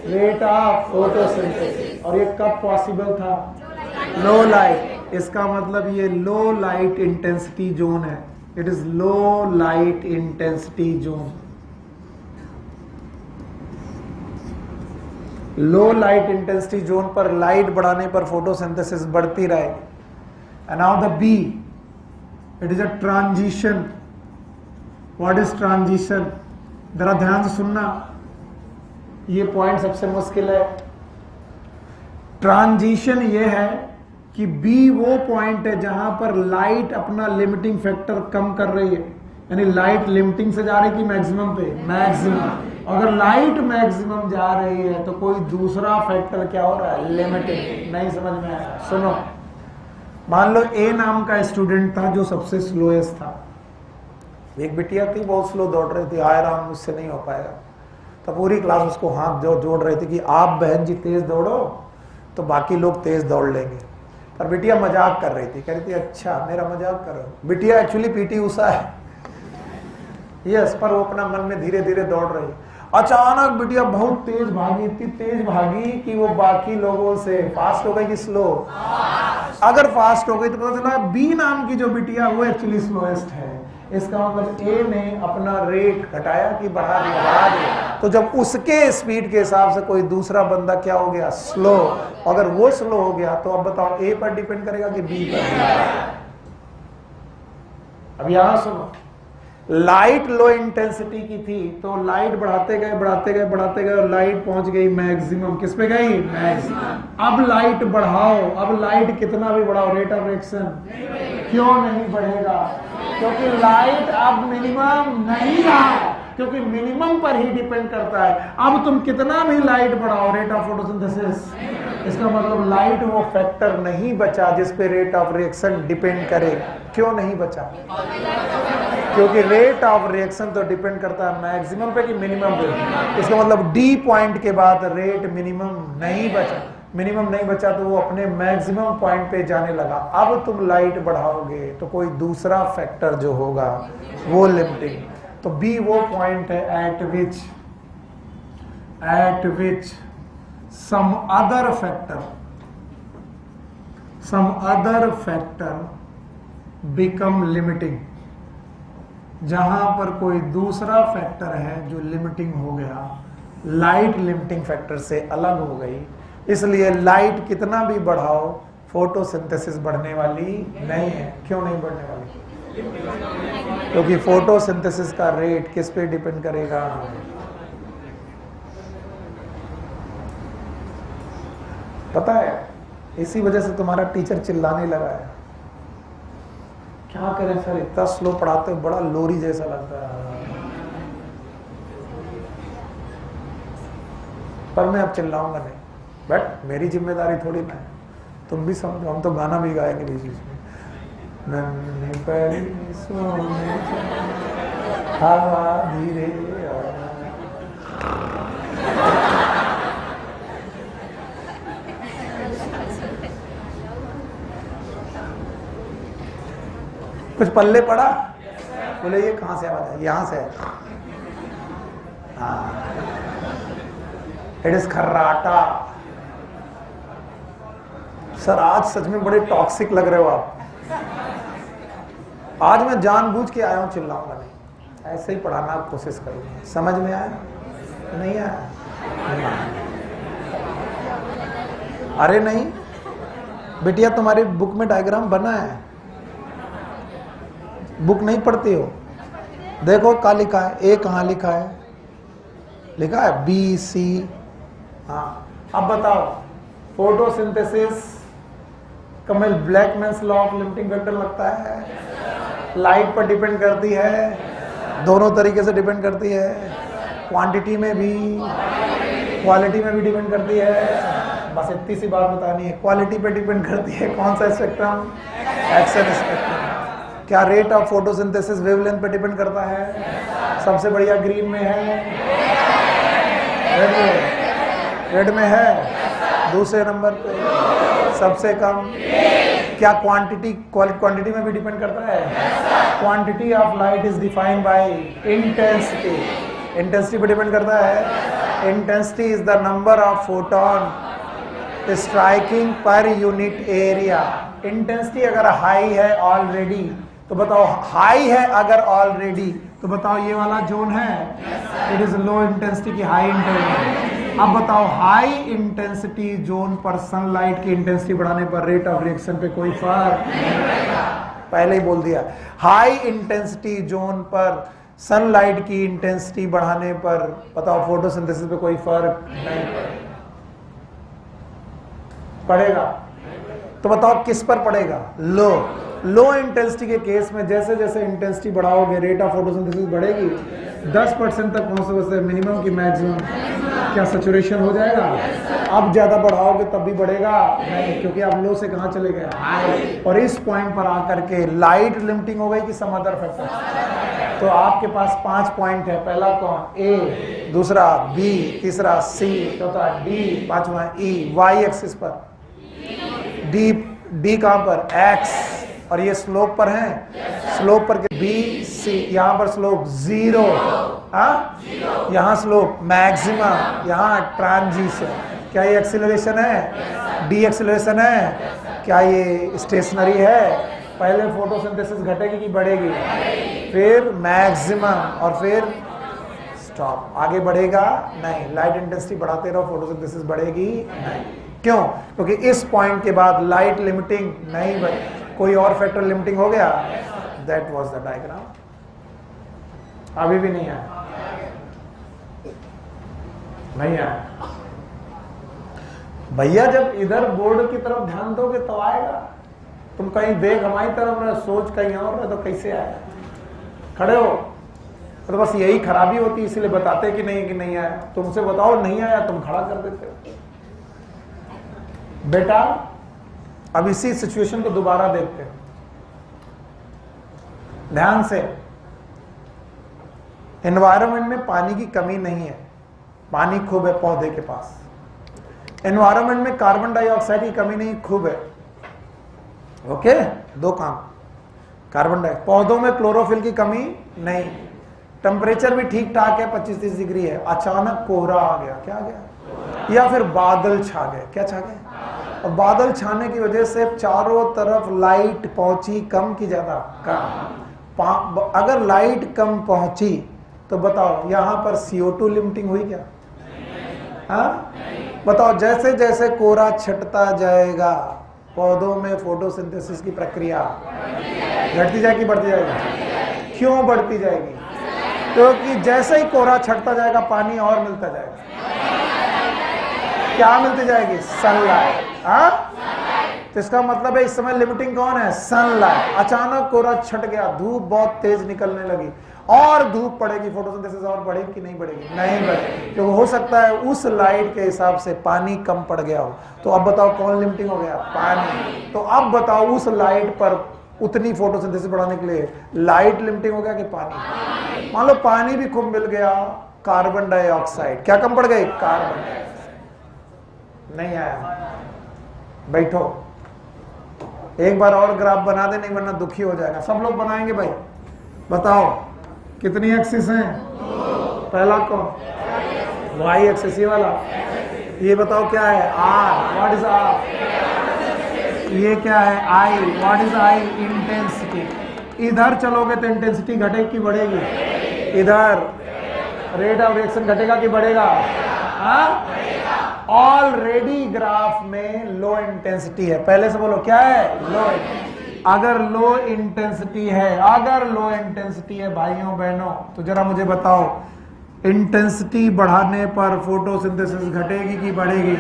Rate of photosynthesis. और ये कब पॉसिबल था? Low light. इसका मतलब ये लो लाइट इंटेंसिटी जोन है। It is low light intensity zone. Low light intensity zone पर लाइट बढ़ाने पर फोटोसिंथेसिस बढ़ती रहेगी। And now the B, it is a transition. What is transition? जरा ध्यान से सुनना, ये पॉइंट सबसे मुश्किल है। ट्रांजिशन ये है कि बी वो पॉइंट है जहां पर लाइट अपना लिमिटिंग फैक्टर कम कर रही है, यानी लाइट लिमिटिंग से जा रही है कि मैक्सिमम पे? मैक्सिमम। अगर लाइट मैक्सिमम जा रही है तो कोई दूसरा फैक्टर क्या हो रहा है, लिमिटिंग। नहीं समझ में आया? सुनो, मान लो ए नाम का स्टूडेंट था जो सबसे स्लोएस्ट था। एक बिटिया थी बहुत स्लो दौड़ रही थी, हाय राम मुझसे नहीं हो पाएगा। तो पूरी क्लास उसको हाथ जोड़ रही थी कि आप बहन जी तेज दौड़ो तो बाकी लोग तेज दौड़ लेंगे। पर बिटिया मजाक कर रही थी, कह रही थी अच्छा मेरा मजाक करो। बिटिया एक्चुअली पीटी उषा है, यस, पर वो अपना मन में धीरे धीरे दौड़ रही। अचानक बिटिया बहुत तेज भागी, इतनी तेज भागी कि वो बाकी लोगों से फास्ट हो गई कि स्लो। अगर फास्ट हो गई तो पता चला बी नाम की जो बिटिया वो एक्चुअली स्लोएस्ट है। इसका मतलब ए ने अपना रेट घटाया कि बढ़ा दिया। तो जब उसके स्पीड के हिसाब से कोई दूसरा बंदा क्या हो गया, स्लो। अगर वो स्लो हो गया तो अब बताओ ए पर डिपेंड करेगा कि बी पर? अब यहां सुनो, लाइट लो इंटेंसिटी की थी तो लाइट बढ़ाते गए और लाइट पहुंच गई मैक्सिमम। किस पे गई? मैक्सिमम। अब लाइट बढ़ाओ, अब लाइट कितना भी बढ़ाओ, रेट ऑफ रिएक्शन क्यों नहीं बढ़ेगा? क्योंकि लाइट अब मिनिमम नहीं रहा, क्योंकि मिनिमम पर ही डिपेंड करता है। अब तुम कितना भी लाइट बढ़ाओ, रेट ऑफ फोटोसिंथेसिस, इसका मतलब लाइट वो फैक्टर नहीं बचा जिस पे रेट ऑफ रिएक्शन डिपेंड करे। क्यों नहीं बचा? क्योंकि रेट ऑफ रिएक्शन तो डिपेंड करता है मैक्सिमम पे कि मिनिमम पे। इसका मतलब डी पॉइंट के बाद रेट मिनिमम नहीं बचा। मिनिमम नहीं बचा तो वो अपने मैक्सिमम पॉइंट पे जाने लगा। अब तुम लाइट बढ़ाओगे तो कोई दूसरा फैक्टर जो होगा वो लिमिटिंग। तो बी वो पॉइंट है at which some other factor become limiting, जहां पर कोई दूसरा फैक्टर है जो लिमिटिंग हो गया। लाइट लिमिटिंग फैक्टर से अलग हो गई, इसलिए लाइट कितना भी बढ़ाओ फोटोसिंथेसिस बढ़ने वाली नहीं है। क्यों नहीं बढ़ने वाली? क्योंकि फोटोसिंथेसिस का रेट किस पे डिपेंड करेगा? पता है, इसी वजह से तुम्हारा टीचर चिल्लाने लगा है। क्या करें सर, इतना स्लो पढ़ाते हो, बड़ा लोरी जैसा लगता है। पर मैं अब चिल्लाऊंगा नहीं, बट मेरी जिम्मेदारी थोड़ी ना है, तुम भी समझो। हम तो गाना भी गाएंगे बीच बीच में। नन्ही पैरी सोने हवा धीरे कुछ पल्ले पड़ा? बोले ये कहां से आवाज है? यहां से है। It is खर्राटा। सर आज सच में बड़े टॉक्सिक लग रहे हो आप। आज मैं जानबूझ के आया हूं, चिल्लाऊंगा नहीं, ऐसे ही पढ़ाना कोशिश करूंगा। समझ में आया? नहीं आया? अरे नहीं बिटिया, तुम्हारी बुक में डायग्राम बना है, बुक नहीं पढ़ती हो? देखो क्या लिखा है, ए कहाँ लिखा है? लिखा है बी सी। हाँ, अब बताओ फोटोसिंथेसिस कमेल Blackman's law of limiting factor लगता है, लाइट पर डिपेंड करती है, दोनों तरीके से डिपेंड करती है, क्वांटिटी में भी क्वालिटी में भी डिपेंड करती है। बस इतनी सी बात बतानी है, क्वालिटी पे डिपेंड करती है। कौन सा स्पेक्ट्रम? Action spectrum. क्या रेट ऑफ फोटोसिंथेसिस वेवलेंथ पे डिपेंड करता है? सबसे बढ़िया ग्रीन में है, रेड में है, दूसरे नंबर पे सबसे कम। क्या क्वांटिटी में भी डिपेंड करता है? Quantity of light is defined by intensity. Intensity पे डिपेंड करता है। Intensity is the number of photon striking per unit area. Intensity अगर हाई है ऑलरेडी तो बताओ, हाई है अगर ऑलरेडी तो बताओ ये वाला जोन है, इट इज लो इंटेंसिटी की हाई इंटेंसिटी। अब बताओ हाई इंटेंसिटी जोन पर सनलाइट की इंटेंसिटी बढ़ाने पर रेट ऑफ रिएक्शन पे कोई फर्क नहीं पड़ेगा। पहले ही बोल दिया, हाई इंटेंसिटी जोन पर सनलाइट की इंटेंसिटी बढ़ाने पर बताओ फोटोसिंथेसिस पे कोई फर्क नहीं पड़ेगा। तो बताओ किस पर पड़ेगा? लो। लो इंटेंसिटी के केस में जैसे जैसे इंटेंसिटी बढ़ाओगे रेट ऑफ फोटोसिंथेसिस बढ़ेगी, 10% तक पहुंचते मिनिमम की मैक्सिमम, क्या सैचुरेशन हो जाएगा? अब ज्यादा बढ़ाओगे तब भी बढ़ेगा नहीं, क्योंकि आप लो से कहां चले गए, हाई। और इस पॉइंट पर आकर के लाइट लिमिटिंग हो गई कि सम अदर फैक्टर। तो आपके पास 5 पॉइंट है, पहला कौन? ए, दूसरा बी, तीसरा सी, चौथा डी, पांचवा ई। वाई एक्सिस पर डी कहां पर? एक्स। और ये स्लोप पर है, स्लोप पर बी सी, यहां पर स्लोप 0, यहां स्लोप मैक्सिमा, यहां ट्रांजिशन। क्या ये एक्सीलरेशन है? डी एक्सीलरेशन है। क्या ये स्टेशनरी है? पहले फोटोसिंथेसिस घटेगी कि बढ़ेगी? फिर मैक्सिमम और फिर स्टॉप। आगे बढ़ेगा नहीं। लाइट इंटेंसिटी बढ़ाते रहो, फोटोसिंथेसिस बढ़ेगी नहीं। क्यों? क्योंकि इस पॉइंट के बाद लाइट लिमिटिंग नहीं बढ़े। कोई और फैक्टर लिमिटिंग हो गया? That was the diagram. अभी भी नहीं आया, नहीं आया भैया। जब इधर बोर्ड की तरफ ध्यान दोगे तो आएगा। तुम कहीं देख हमारी तरफ रहे, सोच कहीं और रहे, तो कैसे आएगा? खड़े हो तो बस यही खराबी होती है, इसलिए बताते कि नहीं आया। तुमसे बताओ नहीं आया, तुम खड़ा कर देते हो। बेटा अब इसी सिचुएशन को दोबारा देखते हैं ध्यान से। एनवायरनमेंट में पानी की कमी नहीं है, पानी खूब है पौधे के पास। एनवायरनमेंट में कार्बन डाइऑक्साइड की कमी नहीं, खूब है। ओके, 2 काम। कार्बन डाइऑक्साइड, पौधों में क्लोरोफिल की कमी नहीं, टेम्परेचर भी ठीक ठाक है, 25-30 डिग्री है। अचानक कोहरा आ गया, क्या आ गया? या फिर बादल छा गए, क्या छा गए? और बादल छाने की वजह से चारों तरफ लाइट पहुंची, कम की ज्यादा? कम। अगर लाइट कम पहुंची तो बताओ यहां पर CO2 लिमिटिंग हुई क्या? हाँ, बताओ जैसे जैसे कोहरा छटता जाएगा पौधों में फोटोसिंथेसिस की प्रक्रिया घटती जाएगी, बढ़ती जाएगी? क्यों बढ़ती जाएगी? क्योंकि जैसे ही कोहरा छटता जाएगा पानी और मिलता जाएगा। क्या मिलती जाएगी? सनलाइट। तो इसका मतलब है इस समय लिमिटिंग कौन है? सनलाइट। अचानक कोहरा छट गया, धूप बहुत तेज निकलने लगी, और धूप पड़ेगी, फोटोसिंथेसिस और बढ़ेगी कि नहीं बढ़ेगी? नहीं बढ़ेगी, क्योंकि हो सकता है उस लाइट के हिसाब से पानी कम पड़ गया हो। तो अब बताओ कौन लिमिटिंग हो गया? पानी। तो अब बताओ उस लाइट पर उतनी फोटोसिंथेसिस बढ़ाने के लिए लाइट लिमिटिंग हो गया कि पानी? मान लो पानी भी खूब मिल गया, कार्बन डाइऑक्साइड क्या कम पड़ गई? कार्बन डाइऑक्साइड नहीं आया। बैठो, एक बार और ग्राफ बना दे, नहीं वरना दुखी हो जाएगा। सब लोग बनाएंगे भाई। बताओ कितनी एक्सिस हैं? पहला कौन? वाई एक्सिस, ये वाला। ये बताओ क्या है? आर। What is R? ये क्या है? I. What is I? Intensity. इधर चलोगे तो इंटेंसिटी घटेगी कि बढ़ेगी? इधर रेट ऑफ रिएक्शन घटेगा कि बढ़ेगा? ऑलरेडी ग्राफ में लो इंटेंसिटी है। पहले से बोलो क्या है? लो। अगर लो इंटेंसिटी है, अगर लो इंटेंसिटी है भाइयों बहनों, तो जरा मुझे बताओ इंटेंसिटी बढ़ाने पर फोटोसिंथेसिस घटेगी कि बढ़ेगी?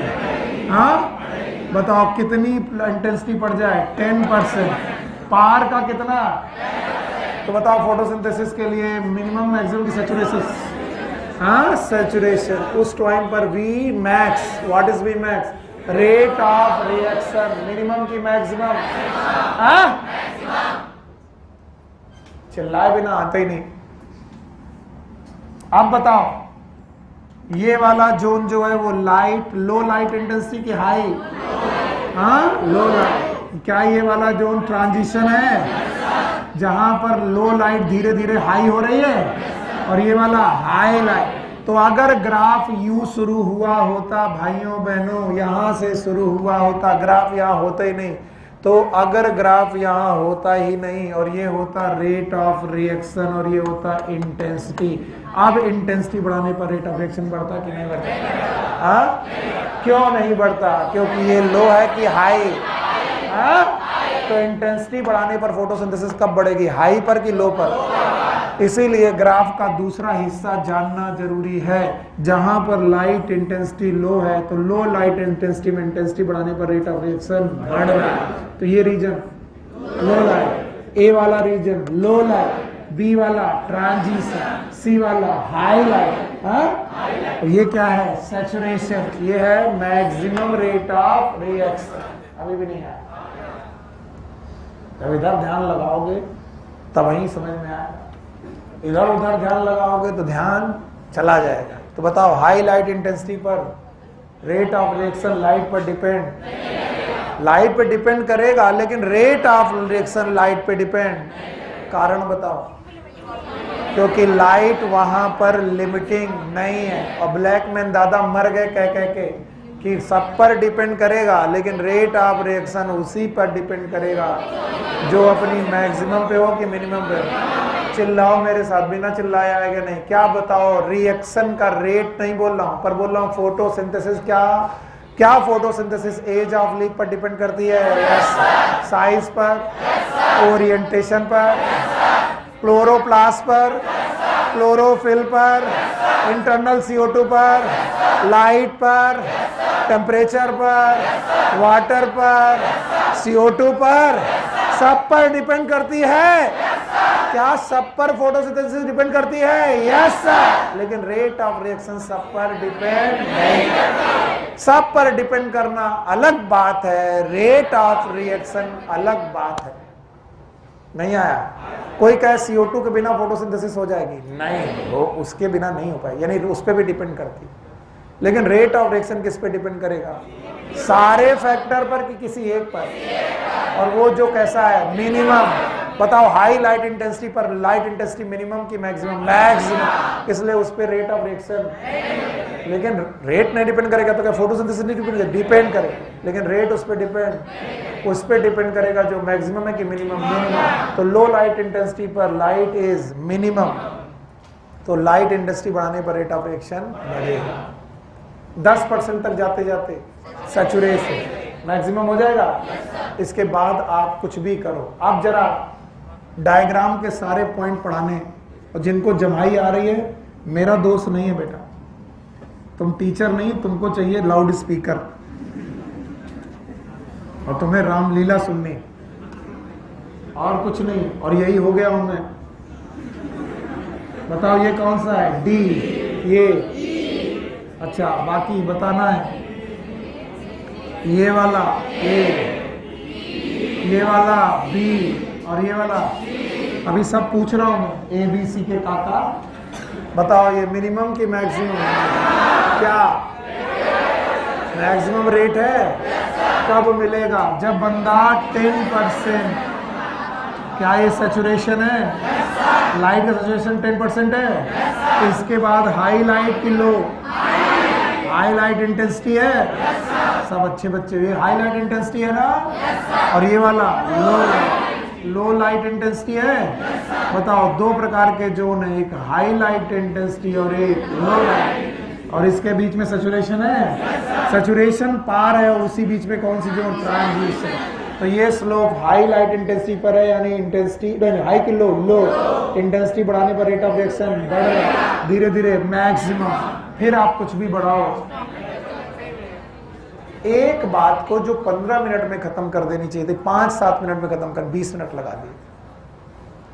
हाँ बताओ कितनी इंटेंसिटी बढ़ जाए? 10%। पार का कितना? तो बताओ फोटोसिंथेसिस के लिए मिनिमम मैक्सिमम की सैचुरेशन? हाँ, सैचुरेशन। उस पॉइंट पर V max. What is V max? Rate of reaction, minimum की मैक्सिमम। चिल्लाए बिना आते ही नहीं। अब बताओ ये वाला जोन जो है वो लाइट, लो लाइट इंटेंसिटी की हाई? हाँ, लो लाइट। क्या ये वाला जोन ट्रांजिशन है जहां पर लो लाइट धीरे धीरे हाई हो रही है, और ये वाला हाई लाइट? तो अगर ग्राफ यू शुरू हुआ होता भाइयों बहनों, यहां से शुरू हुआ होता, ग्राफ यहां होता ही नहीं। तो अगर ग्राफ यहां होता ही नहीं और ये होता रेट ऑफ रिएक्शन और ये होता इंटेंसिटी, अब इंटेंसिटी बढ़ाने पर रेट ऑफ रिएक्शन बढ़ता कि नहीं बढ़ता? हाँ, क्यों नहीं बढ़ता? क्योंकि ये लो है कि हाई? हाँ, तो इंटेंसिटी बढ़ाने पर फोटोसिंथेसिस कब बढ़ेगी? हाई पर कि लो पर? इसीलिए ग्राफ का दूसरा हिस्सा जानना जरूरी है। जहां पर लाइट इंटेंसिटी लो है तो लो लाइट इंटेंसिटी में इंटेंसिटी बढ़ाने पर रेट ऑफ रिएक्शन बढ़ रहा है। तो ये रीजन लो लाइट, ए वाला रीजन लो लाइट, बी वाला ट्रांजिशन, सी वाला हाई लाइट। हाँ, ये क्या है? सैचुरेशन। ये है मैक्सिमम रेट ऑफ रिएक्शन। अभी भी नहीं है, जब इधर ध्यान लगाओगे तब वही समझ में आएगा, इधर उधर ध्यान लगाओगे तो ध्यान चला जाएगा। तो बताओ, हाई लाइट इंटेंसिटी पर रेट ऑफ रिएक्शन लाइट पर डिपेंड, लाइट पे डिपेंड करेगा, लेकिन रेट ऑफ रिएक्शन लाइट पे डिपेंड। कारण बताओ, क्योंकि लाइट वहां पर लिमिटिंग नहीं है। और ब्लैक मैन दादा मर गए कह कह के कि सब पर डिपेंड करेगा, लेकिन रेट ऑफ रिएक्शन उसी पर डिपेंड करेगा जो अपनी मैक्सिमम पे हो कि मिनिमम पे हो। चिल्लाओ मेरे साथ, बिना चिल्लाए आएगा नहीं। क्या बताओ, रिएक्शन का रेट नहीं बोल रहा हूं, पर बोल रहा हूं फोटोसिंथेसिस। क्या फोटोसिंथेसिस एज ऑफ लीफ पर डिपेंड करती है? यस। साइज पर, ओरिएंटेशन पर, क्लोरोप्लास्ट पर, क्लोरोफिल पर, इंटरनल CO2 पर, लाइट पर, टेम्परेचर पर, वाटर पर, CO2 पर, सब पर डिपेंड करती है। क्या सब पर फोटोसिंथेसिस डिपेंड करती है? यस। लेकिन रेट ऑफ रिएक्शन सब पर डिपेंड नहीं। सब पर डिपेंड करना अलग बात है, रेट ऑफ रिएक्शन अलग बात है। नहीं आया? कोई कहे CO2 के बिना फोटोसिंथेसिस हो जाएगी? नहीं, वो उसके बिना नहीं हो पाएगी, यानी उस पर भी डिपेंड करती है। लेकिन रेट ऑफ रिएक्शन किस पे डिपेंड करेगा? सारे फैक्टर पर कि किसी एक पर? और वो जो कैसा है? मिनिमम। बताओ, हाई लाइट इंटेंसिटी पर लाइट इंटेंसिटी मिनिमम की मैक्सिमम? मैक्सिमम। इसलिए उस पर रेट ऑफ रिएक्शन, लेकिन रेट नहीं डिपेंड करेगा तो क्या फोटोसिंथेसिस नहीं डिपेंड करे? लेकिन रेट उस पर डिपेंड करेगा जो मैक्सिमम है कि मिनिमम? मिनिमम। तो लो लाइट इंटेंसिटी पर लाइट इज मिनिमम, तो लाइट इंटेंसिटी बढ़ाने पर रेट ऑफ रिएक्शन बढ़ेगा। 10% तक जाते जाते सैचुरेशन मैक्सिमम हो जाएगा। इसके बाद आप कुछ भी करो। आप जरा डायग्राम के सारे पॉइंट पढ़ाने, और जिनको जमाई आ रही है, मेरा दोस्त नहीं है बेटा, तुम टीचर नहीं, तुमको चाहिए लाउड स्पीकर और तुम्हें रामलीला सुननी, और कुछ नहीं। और यही हो गया हूं मैं। बताओ ये कौन सा है? डी। ये अच्छा, बाकी बताना है। ये वाला ए, ये वाला बी, और ये वाला। अभी सब पूछ रहा हूं मैं, ABC के काका। बताओ ये मिनिमम की मैक्सिमम? क्या मैक्सिमम रेट है? कब मिलेगा? जब बंदा 10%। क्या ये सैचुरेशन है? लाइट का सैचुरेशन 10% है। इसके बाद हाई लाइट की लो, हाई लाइट इंटेंसिटी है। सब अच्छे बच्चे, ये हाई लाइट इंटेंसिटी है ना? और ये वाला लो लाइट इंटेंसिटी है। बताओ, दो प्रकार के जोन है, एक हाई लाइट इंटेंसिटी और एक लो लाइट, और इसके बीच में सैचुरेशन है। सैचुरेशन पार है, और उसी बीच में कौन सी जोन? ट्रांजिशन। तो ये स्लोप हाई लाइट इंटेंसिटी पर है, यानी इंटेंसिटी हाई की लो इंटेंसिटी बढ़ाने पर रेट ऑफ रिएक्शन बढ़ रहा है धीरे धीरे मैक्सिमम। फिर आप कुछ भी बढ़ाओ। एक बात को जो 15 मिनट में खत्म कर देनी चाहिए थी, 5-7 मिनट में खत्म कर 20 मिनट लगा दिए।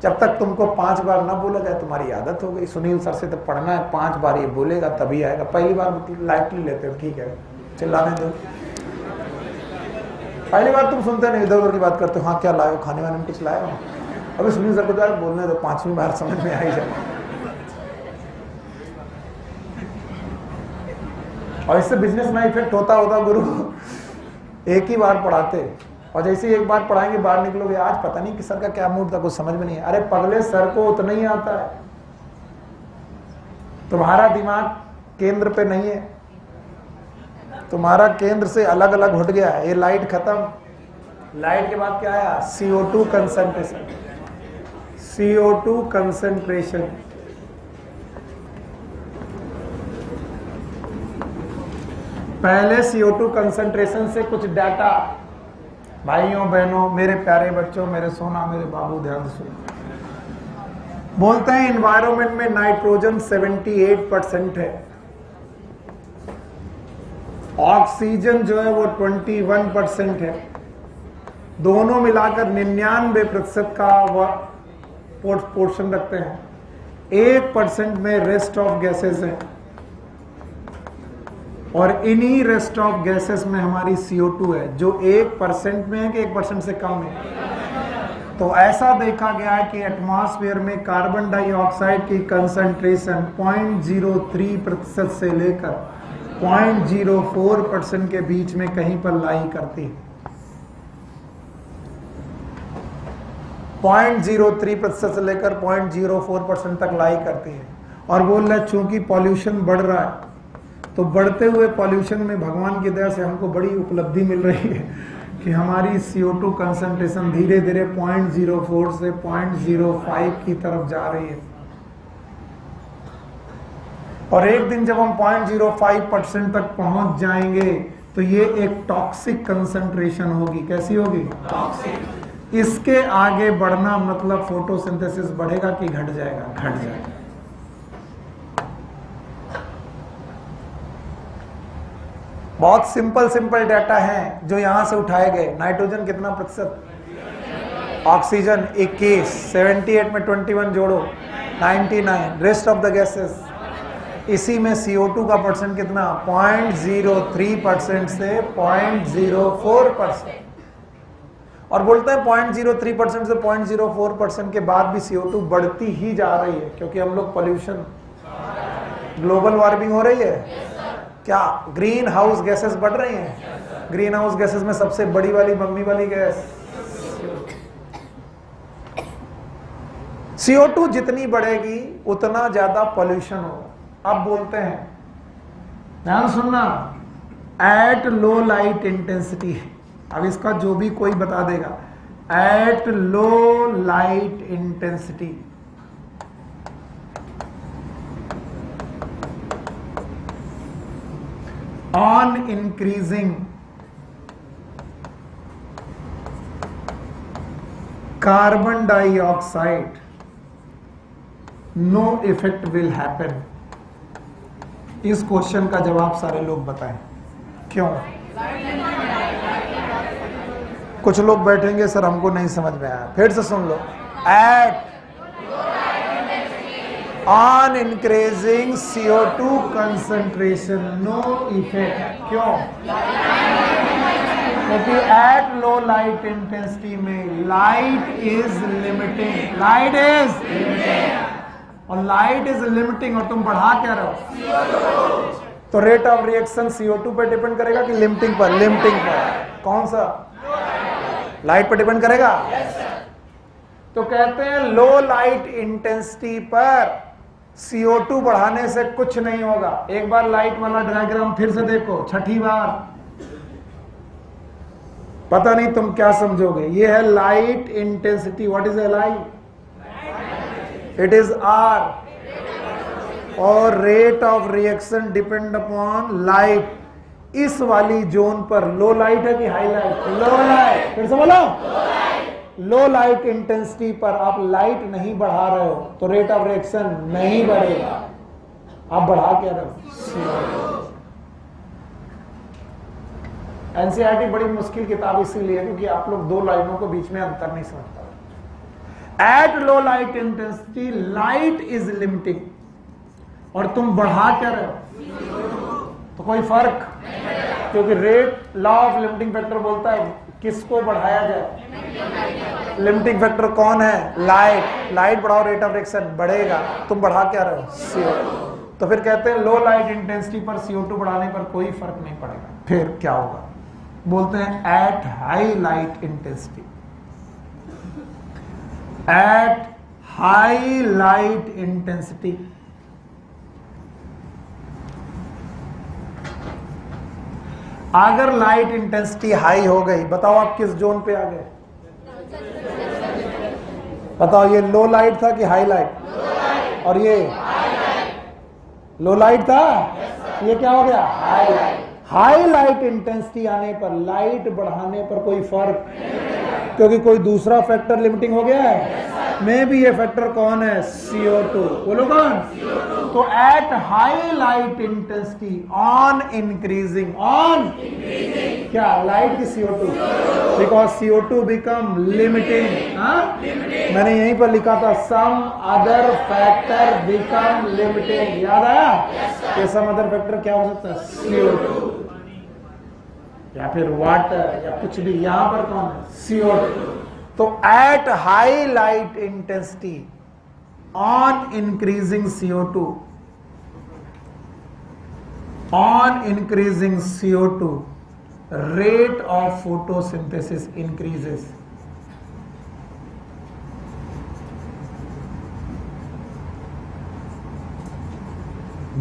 जब तक तुमको 5 बार ना बोला जाए, तुम्हारी आदत हो गई। सुनील सर से तो पढ़ना है, 5 बार ये बोलेगा तभी आएगा। पहली बार लाइटली लेते हो, ठीक है, चिल्लाने दो। पहली बार तुम सुनते नहीं, इधर उधर की बात करते हो। हाँ क्या लाए हो, खाने वाने में कुछ लाए हो? अभी सुनील सर को जाए बोलने दो, 5वीं बार समझ में आ ही जाए। और इससे बिजनेस में इफेक्ट होता गुरु। एक ही बार पढ़ाते, और जैसे एक बार पढ़ाएंगे बाहर निकलोगे, आज पता नहीं कि सर का क्या मूड था, कुछ समझ में नहीं है। अरे पगले, सर को उतना ही आता है, तुम्हारा दिमाग केंद्र पे नहीं है, तुम्हारा केंद्र से अलग अलग हट गया है। ये लाइट खत्म, लाइट के बाद क्या आया? CO2 concentration. CO2 कंसंट्रेशन पहले CO2 कंसंट्रेशन से कुछ डाटा, भाइयों बहनों, मेरे प्यारे बच्चों, मेरे सोना, मेरे बाबू, ध्यान से बोलते हैं। एनवायरनमेंट में नाइट्रोजन 78% है, ऑक्सीजन जो है वो 21% है, दोनों मिलाकर 99% का पोर्शन रखते हैं, 1% में रेस्ट ऑफ गैसेस है, और इन्हीं रेस्ट ऑफ गैसेस में हमारी CO2 है जो 1% में है कि 1% से कम है। तो ऐसा देखा गया है कि एटमॉस्फेयर में कार्बन डाइऑक्साइड की कंसंट्रेशन 0.03% से लेकर 0.04% के बीच में कहीं पर लाई करती है। 0.03% से लेकर 0.04% तक लाई करती है। और बोल रहे चूंकि पॉल्यूशन बढ़ रहा है, तो बढ़ते हुए पॉल्यूशन में भगवान की दया से हमको बड़ी उपलब्धि मिल रही है कि हमारी CO2 कंसंट्रेशन धीरे धीरे 0.04 से 0.05 की तरफ जा रही है। और एक दिन जब हम 0.05% तक पहुंच जाएंगे तो ये एक टॉक्सिक कंसंट्रेशन होगी। कैसी होगी? टॉक्सिक। इसके आगे बढ़ना मतलब फोटोसिंथेसिस बढ़ेगा कि घट जाएगा? घट जाएगा। बहुत सिंपल डाटा है जो यहां से उठाए गए। नाइट्रोजन कितना प्रतिशत? ऑक्सीजन 21, 78 में 21 जोड़ो 99, रेस्ट ऑफ द गैसेस। इसी में CO2 का परसेंट कितना? 0.03% से 0.04%। और बोलते हैं 0.03% से 0.04% के बाद भी CO2 बढ़ती ही जा रही है, क्योंकि हम लोग पॉल्यूशन, ग्लोबल वार्मिंग हो रही है। क्या ग्रीन हाउस गैसेस बढ़ रही हैं? ग्रीन हाउस गैसेस में सबसे बड़ी वाली, मम्मी वाली गैस CO2 जितनी बढ़ेगी उतना ज्यादा पॉल्यूशन होगा। अब बोलते हैं, ध्यान सुनना, एट लो लाइट इंटेंसिटी। अब इसका जो भी कोई बता देगा, at low light intensity on increasing carbon dioxide no effect will happen। इस क्वेश्चन का जवाब सारे लोग बताएं। क्यों? कुछ लोग बैठेंगे सर हमको नहीं समझ में आया, फिर से सुन लो। At on increasing CO2 concentration no effect। क्यों? क्योंकि at low light intensity में light is limiting, light is और light is limiting, और तुम बढ़ा क्या रहे हो? तो रेट ऑफ रिएक्शन CO2 पर डिपेंड करेगा कि लिमिटिंग पर? लिमिटिंग पर। कौन सा? लाइट पर डिपेंड करेगा। तो कहते हैं लो लाइट इंटेंसिटी पर CO2 बढ़ाने से कुछ नहीं होगा। एक बार लाइट वाला डायग्राम फिर से देखो, छठी बार। पता नहीं तुम क्या समझोगे। ये है light intensity. What is light? It is R, और rate of reaction depend upon light. इस वाली जोन पर लो लाइट है कि हाई लाइट? लो लाइट। फिर से बोलो, लो लाइट इंटेंसिटी पर आप लाइट नहीं बढ़ा रहे हो तो रेट ऑफ रिएक्शन नहीं बढ़ेगा। आप बढ़ा क्या रहे हो? एनसीईआरटी बड़ी मुश्किल किताब इसीलिए क्योंकि आप लोग दो लाइनों को बीच में अंतर नहीं समझ पा रहे। At low light intensity light is limiting, और तुम बढ़ा क्या रहे हो? तो कोई फर्क, क्योंकि rate, law of limiting factor बोलता है किसको बढ़ाया जाए? लिमिटिंग फैक्टर कौन है? लाइट। लाइट बढ़ाओ रेट ऑफ रिएक्शन बढ़ेगा, तुम बढ़ा क्या रहे हो? CO2। तो फिर कहते हैं लो लाइट इंटेंसिटी पर CO2 बढ़ाने पर कोई फर्क नहीं पड़ेगा। फिर क्या होगा? बोलते हैं at high light intensity, at high light intensity अगर लाइट इंटेंसिटी हाई हो गई, बताओ आप किस जोन पे आ गए? बताओ, ये लो लाइट था कि हाई लाइट? और ये लो लाइट था, ये क्या हो गया? High light. High light intensity आने पर लाइट बढ़ाने पर कोई फर्क, क्योंकि कोई दूसरा फैक्टर लिमिटिंग हो गया है। में भी ये फैक्टर कौन है? CO2। बोलो कौन? तो at high light intensity on increasing, क्या लाइट की CO2, because CO2 become limiting. मैंने यहीं पर लिखा था some other factor become limiting, याद आया? ये सम अदर फैक्टर क्या हो सकता है? CO2 या फिर वाटर या कुछ भी। यहां पर कौन है? CO2। तो at high light intensity on increasing CO2 rate of photosynthesis increases।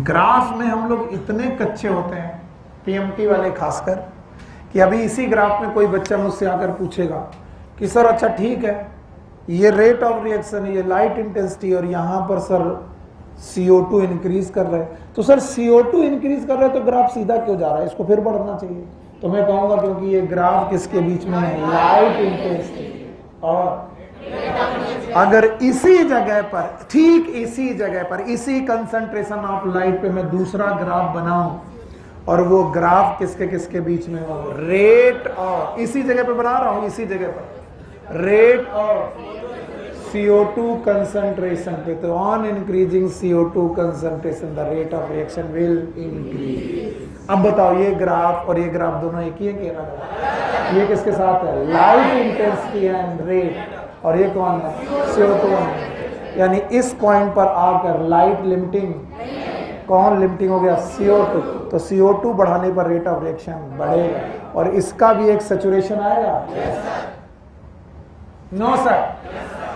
Graph में हम लोग इतने कच्चे होते हैं, PMT वाले खासकर, कि अभी इसी ग्राफ में कोई बच्चा मुझसे आकर पूछेगा कि सर अच्छा ठीक है, ये रेट ऑफ रिएक्शन, ये लाइट इंटेंसिटी, और यहां पर सर CO2 इंक्रीज कर रहे हैं, तो सर CO2 इंक्रीज कर रहे हैं तो ग्राफ सीधा क्यों जा रहा है? इसको फिर बढ़ना चाहिए। तो मैं कहूंगा क्योंकि ये ग्राफ किसके बीच में है? Light intensity. और अगर इसी जगह पर, ठीक इसी जगह पर, इसी कंसंट्रेशन ऑफ लाइट पे मैं दूसरा ग्राफ बनाऊं, और वो ग्राफ किसके किसके बीच में हो? रेट ऑफ, इसी जगह पे बना रहा हूं, इसी जगह पर रेट ऑफ CO2 कंसंट्रेशन पे, तो on increasing CO2 concentration the rate of reaction will increase. अब बताओ, ये ग्राफ और ये ग्राफ दोनों एक ही है कि अलग? ये किसके साथ है? Light intensity and rate. और ये कौन है? CO2। यानी इस पॉइंट पर आकर लाइट लिमिटिंग, कौन लिमिटिंग हो गया? CO2। तो CO2 बढ़ाने पर रेट ऑफ रिएक्शन बढ़ेगा, और इसका भी एक सैचुरेशन आएगा। No sir.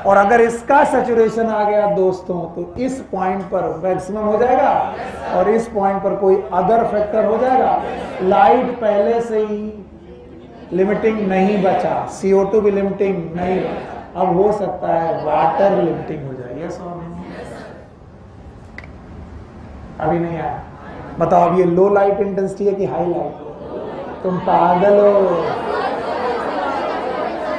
और अगर इसका सैचुरेशन आ गया दोस्तों, तो इस पॉइंट पर मैक्सिमम हो जाएगा, और इस पॉइंट पर कोई अदर फैक्टर हो जाएगा। लाइट पहले से ही लिमिटिंग नहीं बचा, CO2 भी लिमिटिंग नहीं बचा, अब हो सकता है वाटर लिमिटिंग हो जाए। यस और नो? अभी नहीं आया? बताओ, अब ये लो लाइट इंटेंसिटी है कि हाई लाइट? तुम पागल हो।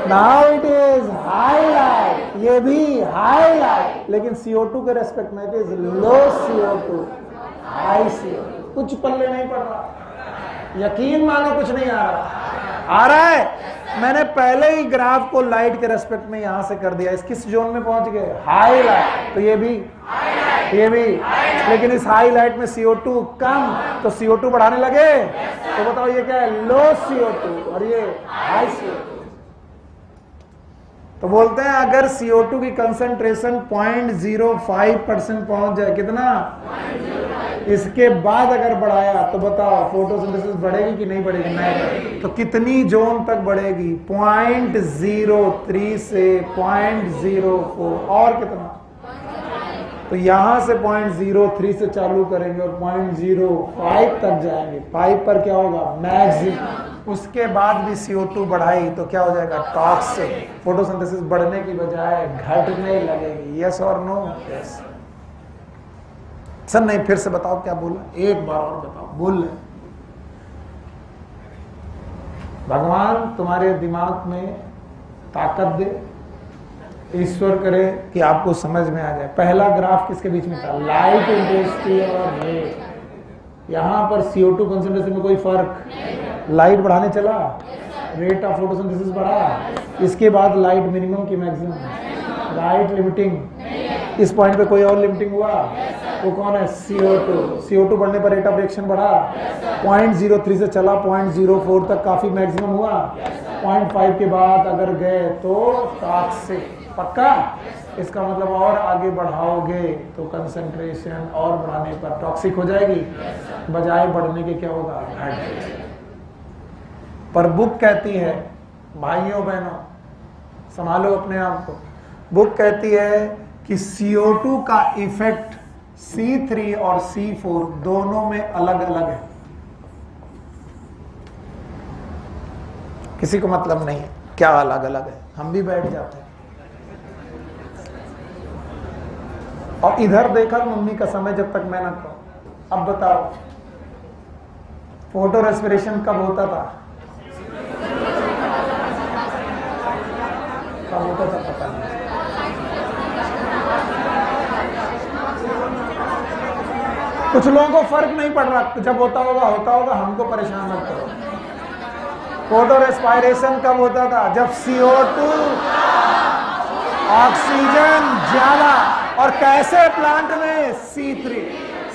Now it is high light, ये भी हाई लाइट, लेकिन CO2 के रेस्पेक्ट में it is low CO2, high CO2। कुछ पल्ले नहीं पड़ रहा, यकीन मानो कुछ नहीं आ रहा है। मैंने पहले ही ग्राफ को लाइट के रेस्पेक्ट में यहां से कर दिया, इस किस जोन में पहुंच गए? High light. तो ये भी, ये भी, लेकिन इस हाई लाइट में CO2 कम, तो CO2 बढ़ाने लगे। तो बताओ ये क्या है? लो CO2, और ये हाई CO2। तो बोलते हैं अगर CO2 की कंसंट्रेशन 0.05% पहुंच जाए, कितना? इसके बाद अगर बढ़ाया तो बताओ फोटोसिंथेसिस बढ़ेगी कि नहीं बढ़ेगी? नहीं। तो कितनी जोन तक बढ़ेगी? 0.03 से 0.04, और कितना? तो यहां से 0.03 से चालू करेंगे और 0.05 तक जाएंगे। 5 पर क्या होगा? मैक्सिमम। उसके बाद भी CO2 बढ़ाई तो क्या हो जाएगा? टॉक्सिक। फोटोसिंथेसिस बढ़ने की बजाय घटने लगेगी। यस और नो? यस। सर नहीं, फिर से बताओ क्या बोला, एक बार और बताओ। बोल ले। भगवान तुम्हारे दिमाग में ताकत दे, ईश्वर करे कि आपको समझ में आ जाए। पहला ग्राफ किसके बीच में था? लाइट इंटेंसिटी और रेट। यहां पर CO2 कंसंट्रेशन में कोई फर्क, लाइट बढ़ाने चला, रेट ऑफ फोटोसिंथेसिस बढ़ा, इसके बाद लाइट मिनिमम की मैक्सिमम, लाइट लिमिटिंग, इस पॉइंट पे कोई और लिमिटिंग हुआ, वो कौन है? CO2 बढ़ने पर रेट ऑफ रिएक्शन बढ़ा, 0.03 से चला 0.04 तक, काफी मैक्सिमम हुआ, 0.5 के बाद अगर गए तो टॉक्सिक। पक्का? इसका मतलब और आगे बढ़ाओगे तो कंसंट्रेशन और बढ़ाने पर टॉक्सिक हो जाएगी, बजाय बढ़ने के क्या होगा? घट। पर बुक कहती है, भाइयों बहनों संभालो अपने आप को, बुक कहती है कि CO2 का इफेक्ट C3 और C4 दोनों में अलग अलग है। किसी को मतलब नहीं है क्या अलग अलग है, हम भी बैठ जाते हैं। और इधर देखा मम्मी का समय जब तक मैं ना कहूं। अब बताओ फोटो रेस्पिरेशन कब होता था? कब होता था पता नहीं। कुछ लोगों को फर्क नहीं पड़ रहा, जब होता होगा, हमको परेशान मत करो। फोटो रेस्पायरेशन कब होता था? जब CO2 ऑक्सीजन ज्यादा। और कैसे प्लांट में?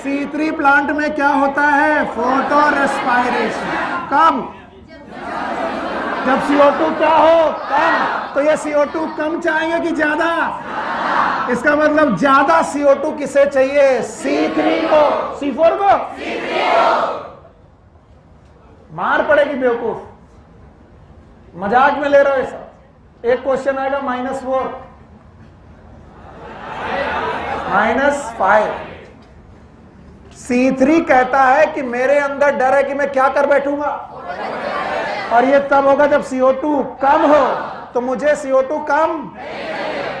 C3 प्लांट में क्या होता है? Photo respiration. कब? जब CO2 क्या हो? कम। तो ये CO2 कम चाहेंगे कि ज्यादा? इसका मतलब ज्यादा CO2 किसे चाहिए? C3 को। C4 को? मार पड़ेगी बेवकूफ, मजाक में ले रहे हो ऐसा। एक क्वेश्चन आएगा -4 -5। C3 कहता है कि मेरे अंदर डर है कि मैं क्या कर बैठूंगा, और ये तब होगा जब CO2 कम हो। तो मुझे CO2 कम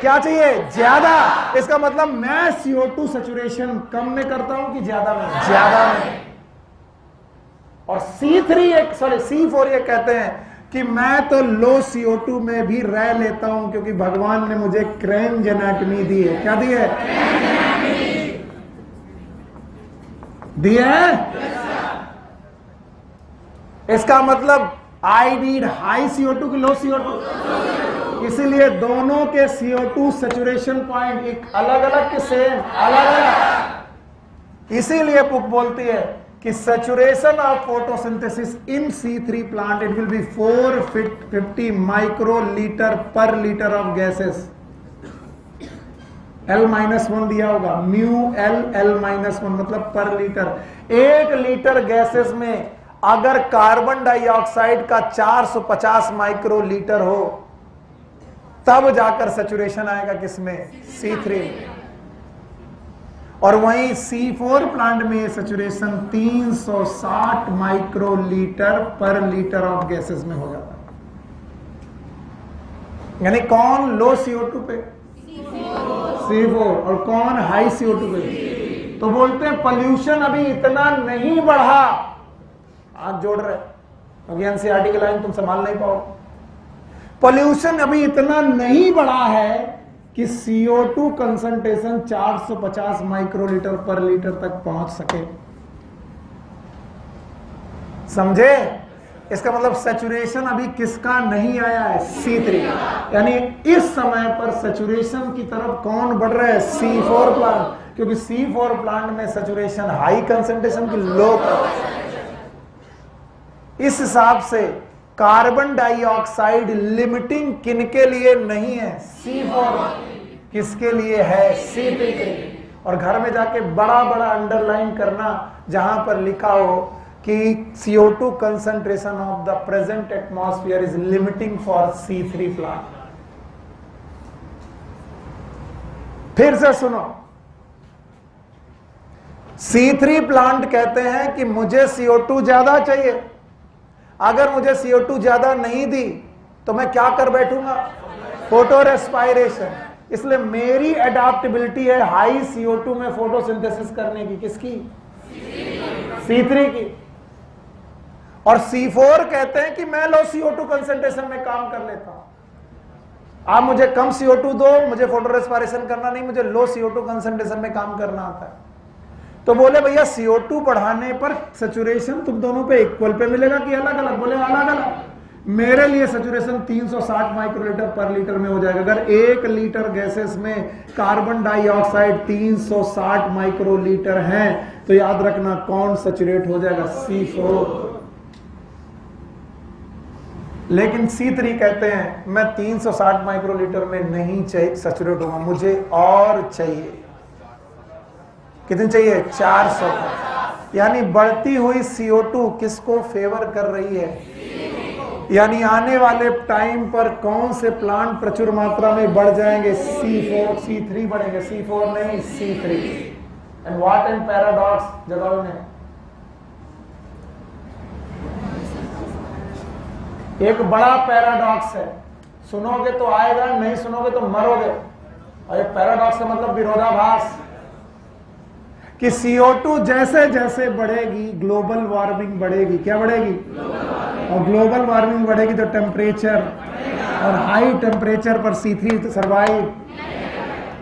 क्या चाहिए? ज्यादा। इसका मतलब मैं CO2 सैचुरेशन कम में करता हूं कि ज्यादा में? ज्यादा में। और C4 ये कहते हैं कि मैं तो लो CO2 में भी रह लेता हूं, क्योंकि भगवान ने मुझे क्रेंज एनाटॉमी दी है। क्या दी है? दी है। इसका मतलब आई नीड हाई CO2 की लो CO2। इसीलिए दोनों के CO2 सैचुरेशन पॉइंट एक अलग अलग के सेम अलग अलग। इसीलिए बुक बोलती है कि saturation of photosynthesis in C3 plant it will be 450 microlitre पर लीटर ऑफ गैसेस। L-1 दिया होगा, μL मतलब पर लीटर। 1 लीटर गैसेस में अगर कार्बन डाइऑक्साइड का 450 माइक्रोलीटर हो, तब जाकर सैचुरेशन आएगा किसमें? C3। और वहीं C4 प्लांट में सैचुरेशन 360 माइक्रोलीटर पर लीटर ऑफ गैसेस में हो जाता है। यानी कौन लो CO2 पे? C4। और कौन हाई CO2 पे? तो बोलते हैं पोल्यूशन अभी इतना नहीं बढ़ा। हाथ जोड़ रहे, क्योंकि NCERT की लाइन तुम संभाल नहीं पाओ। पोल्यूशन अभी इतना नहीं बढ़ा है कि CO2 कंसंट्रेशन 450 माइक्रोलीटर पर लीटर तक पहुंच सके। समझे? इसका मतलब सैचुरेशन अभी किसका नहीं आया है? C3। यानी इस समय पर सैचुरेशन की तरफ कौन बढ़ रहा है? C4 प्लांट, क्योंकि C4 प्लांट में सैचुरेशन हाई कंसंट्रेशन की लो। इस हिसाब से कार्बन डाइऑक्साइड लिमिटिंग किनके लिए नहीं है? C4। किसके लिए है? C3 के लिए। और घर में जाके बड़ा बड़ा अंडरलाइन करना जहां पर लिखा हो कि CO2 concentration of the present atmosphere is limiting for C3 plant. फिर से सुनो, C3 प्लांट कहते हैं कि मुझे CO2 ज्यादा चाहिए। अगर मुझे CO2 ज्यादा नहीं दी तो मैं क्या कर बैठूंगा? Photo respiration. इसलिए मेरी एडाप्टेबिलिटी है हाई CO2 में फोटोसिंथेसिस करने की। किसकी? C3 की। और C4 कहते हैं कि मैं लो CO2 कंसंट्रेशन में काम कर लेता हूं। आप मुझे कम CO2 दो, मुझे फोटो रेस्पायरेशन करना नहीं, मुझे लो CO2 कंसंट्रेशन में काम करना आता है। तो बोले भैया CO2 बढ़ाने पर सैचुरेशन तुम दोनों पे इक्वल पे मिलेगा कि अलग अलग? बोले अलग अलग। मेरे लिए सैचुरेशन 360 माइक्रोलीटर पर लीटर में हो जाएगा। अगर 1 लीटर गैसेस में कार्बन डाइऑक्साइड 360 माइक्रोलीटर है, तो याद रखना कौन सैचुरेट हो जाएगा? C4। लेकिन C3 कहते हैं मैं 360 माइक्रोलीटर में नहीं चाहिए सैचुरेट होगा, मुझे और चाहिए। कितनी चाहिए? 400। यानी बढ़ती हुई CO2 किसको फेवर कर रही है? यानी आने वाले टाइम पर कौन से प्लांट प्रचुर मात्रा में बढ़ जाएंगे? C3 बढ़ेंगे, C4 नहीं, C3। And what an paradox जगह में। एक बड़ा पैराडॉक्स है, सुनोगे तो आएगा, नहीं सुनोगे तो मरोगे। और एक पैराडॉक्स का मतलब विरोधाभास, कि CO2 जैसे जैसे बढ़ेगी ग्लोबल वार्मिंग बढ़ेगी। क्या बढ़ेगी? और ग्लोबल वार्मिंग बढ़ेगी तो टेम्परेचर, और हाई टेम्परेचर पर C3 सर्वाइव।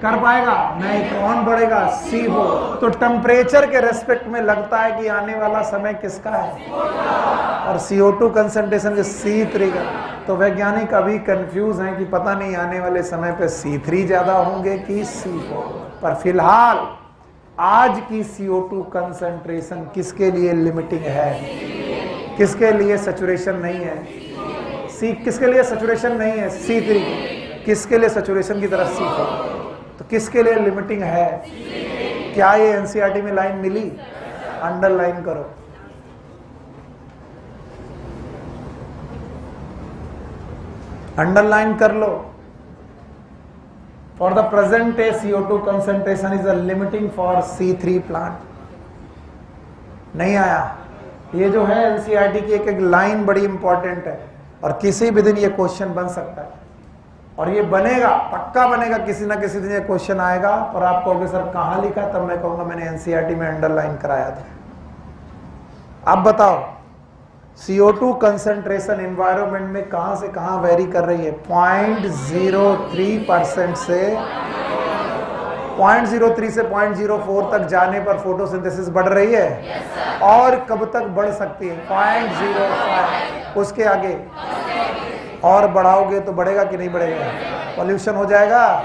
कर पाएगा नहीं। कौन बढ़ेगा? C4। तो टेम्परेचर के रेस्पेक्ट में लगता है कि आने वाला समय किसका है, और CO2 कंसंट्रेशन के C3 का। तो वैज्ञानिक अभी कंफ्यूज हैं कि पता नहीं आने वाले समय पे C3 ज्यादा होंगे कि C4। पर फिलहाल आज की CO2 कंसंट्रेशन किसके लिए लिमिटिंग है, किसके लिए सैचुरेशन नहीं है? किसके लिए सैचुरेशन नहीं है? C3। किसके लिए सैचुरेशन की तरफ C4? तो किसके लिए लिमिटिंग है? क्या ये एनसीईआरटी में लाइन मिली? अंडरलाइन करो। अंडरलाइन कर लो। For the present day CO2 concentration is a limiting for C3 plant. नहीं आया? ये जो है एनसीईआरटी की एक एक लाइन बड़ी इंपॉर्टेंट है, और किसी भी दिन ये क्वेश्चन बन सकता है, और ये बनेगा, पक्का बनेगा। किसी ना किसी दिन ये क्वेश्चन आएगा और आप कहोगे सर कहाँ लिखा? तब मैं कहूंगा मैंने एनसीईआरटी में अंडरलाइन कराया था। अब बताओ CO2 कंसंट्रेशन एनवायरनमेंट में कहां से कहां वेरी कर रही है? 0.03% से 0.03 से 0.04 तक जाने पर फोटोसिंथेसिस बढ़ रही है। और कब तक बढ़ सकती है? 0.05। उसके आगे और बढ़ाओगे तो बढ़ेगा कि नहीं बढ़ेगा? पॉल्यूशन हो जाएगा।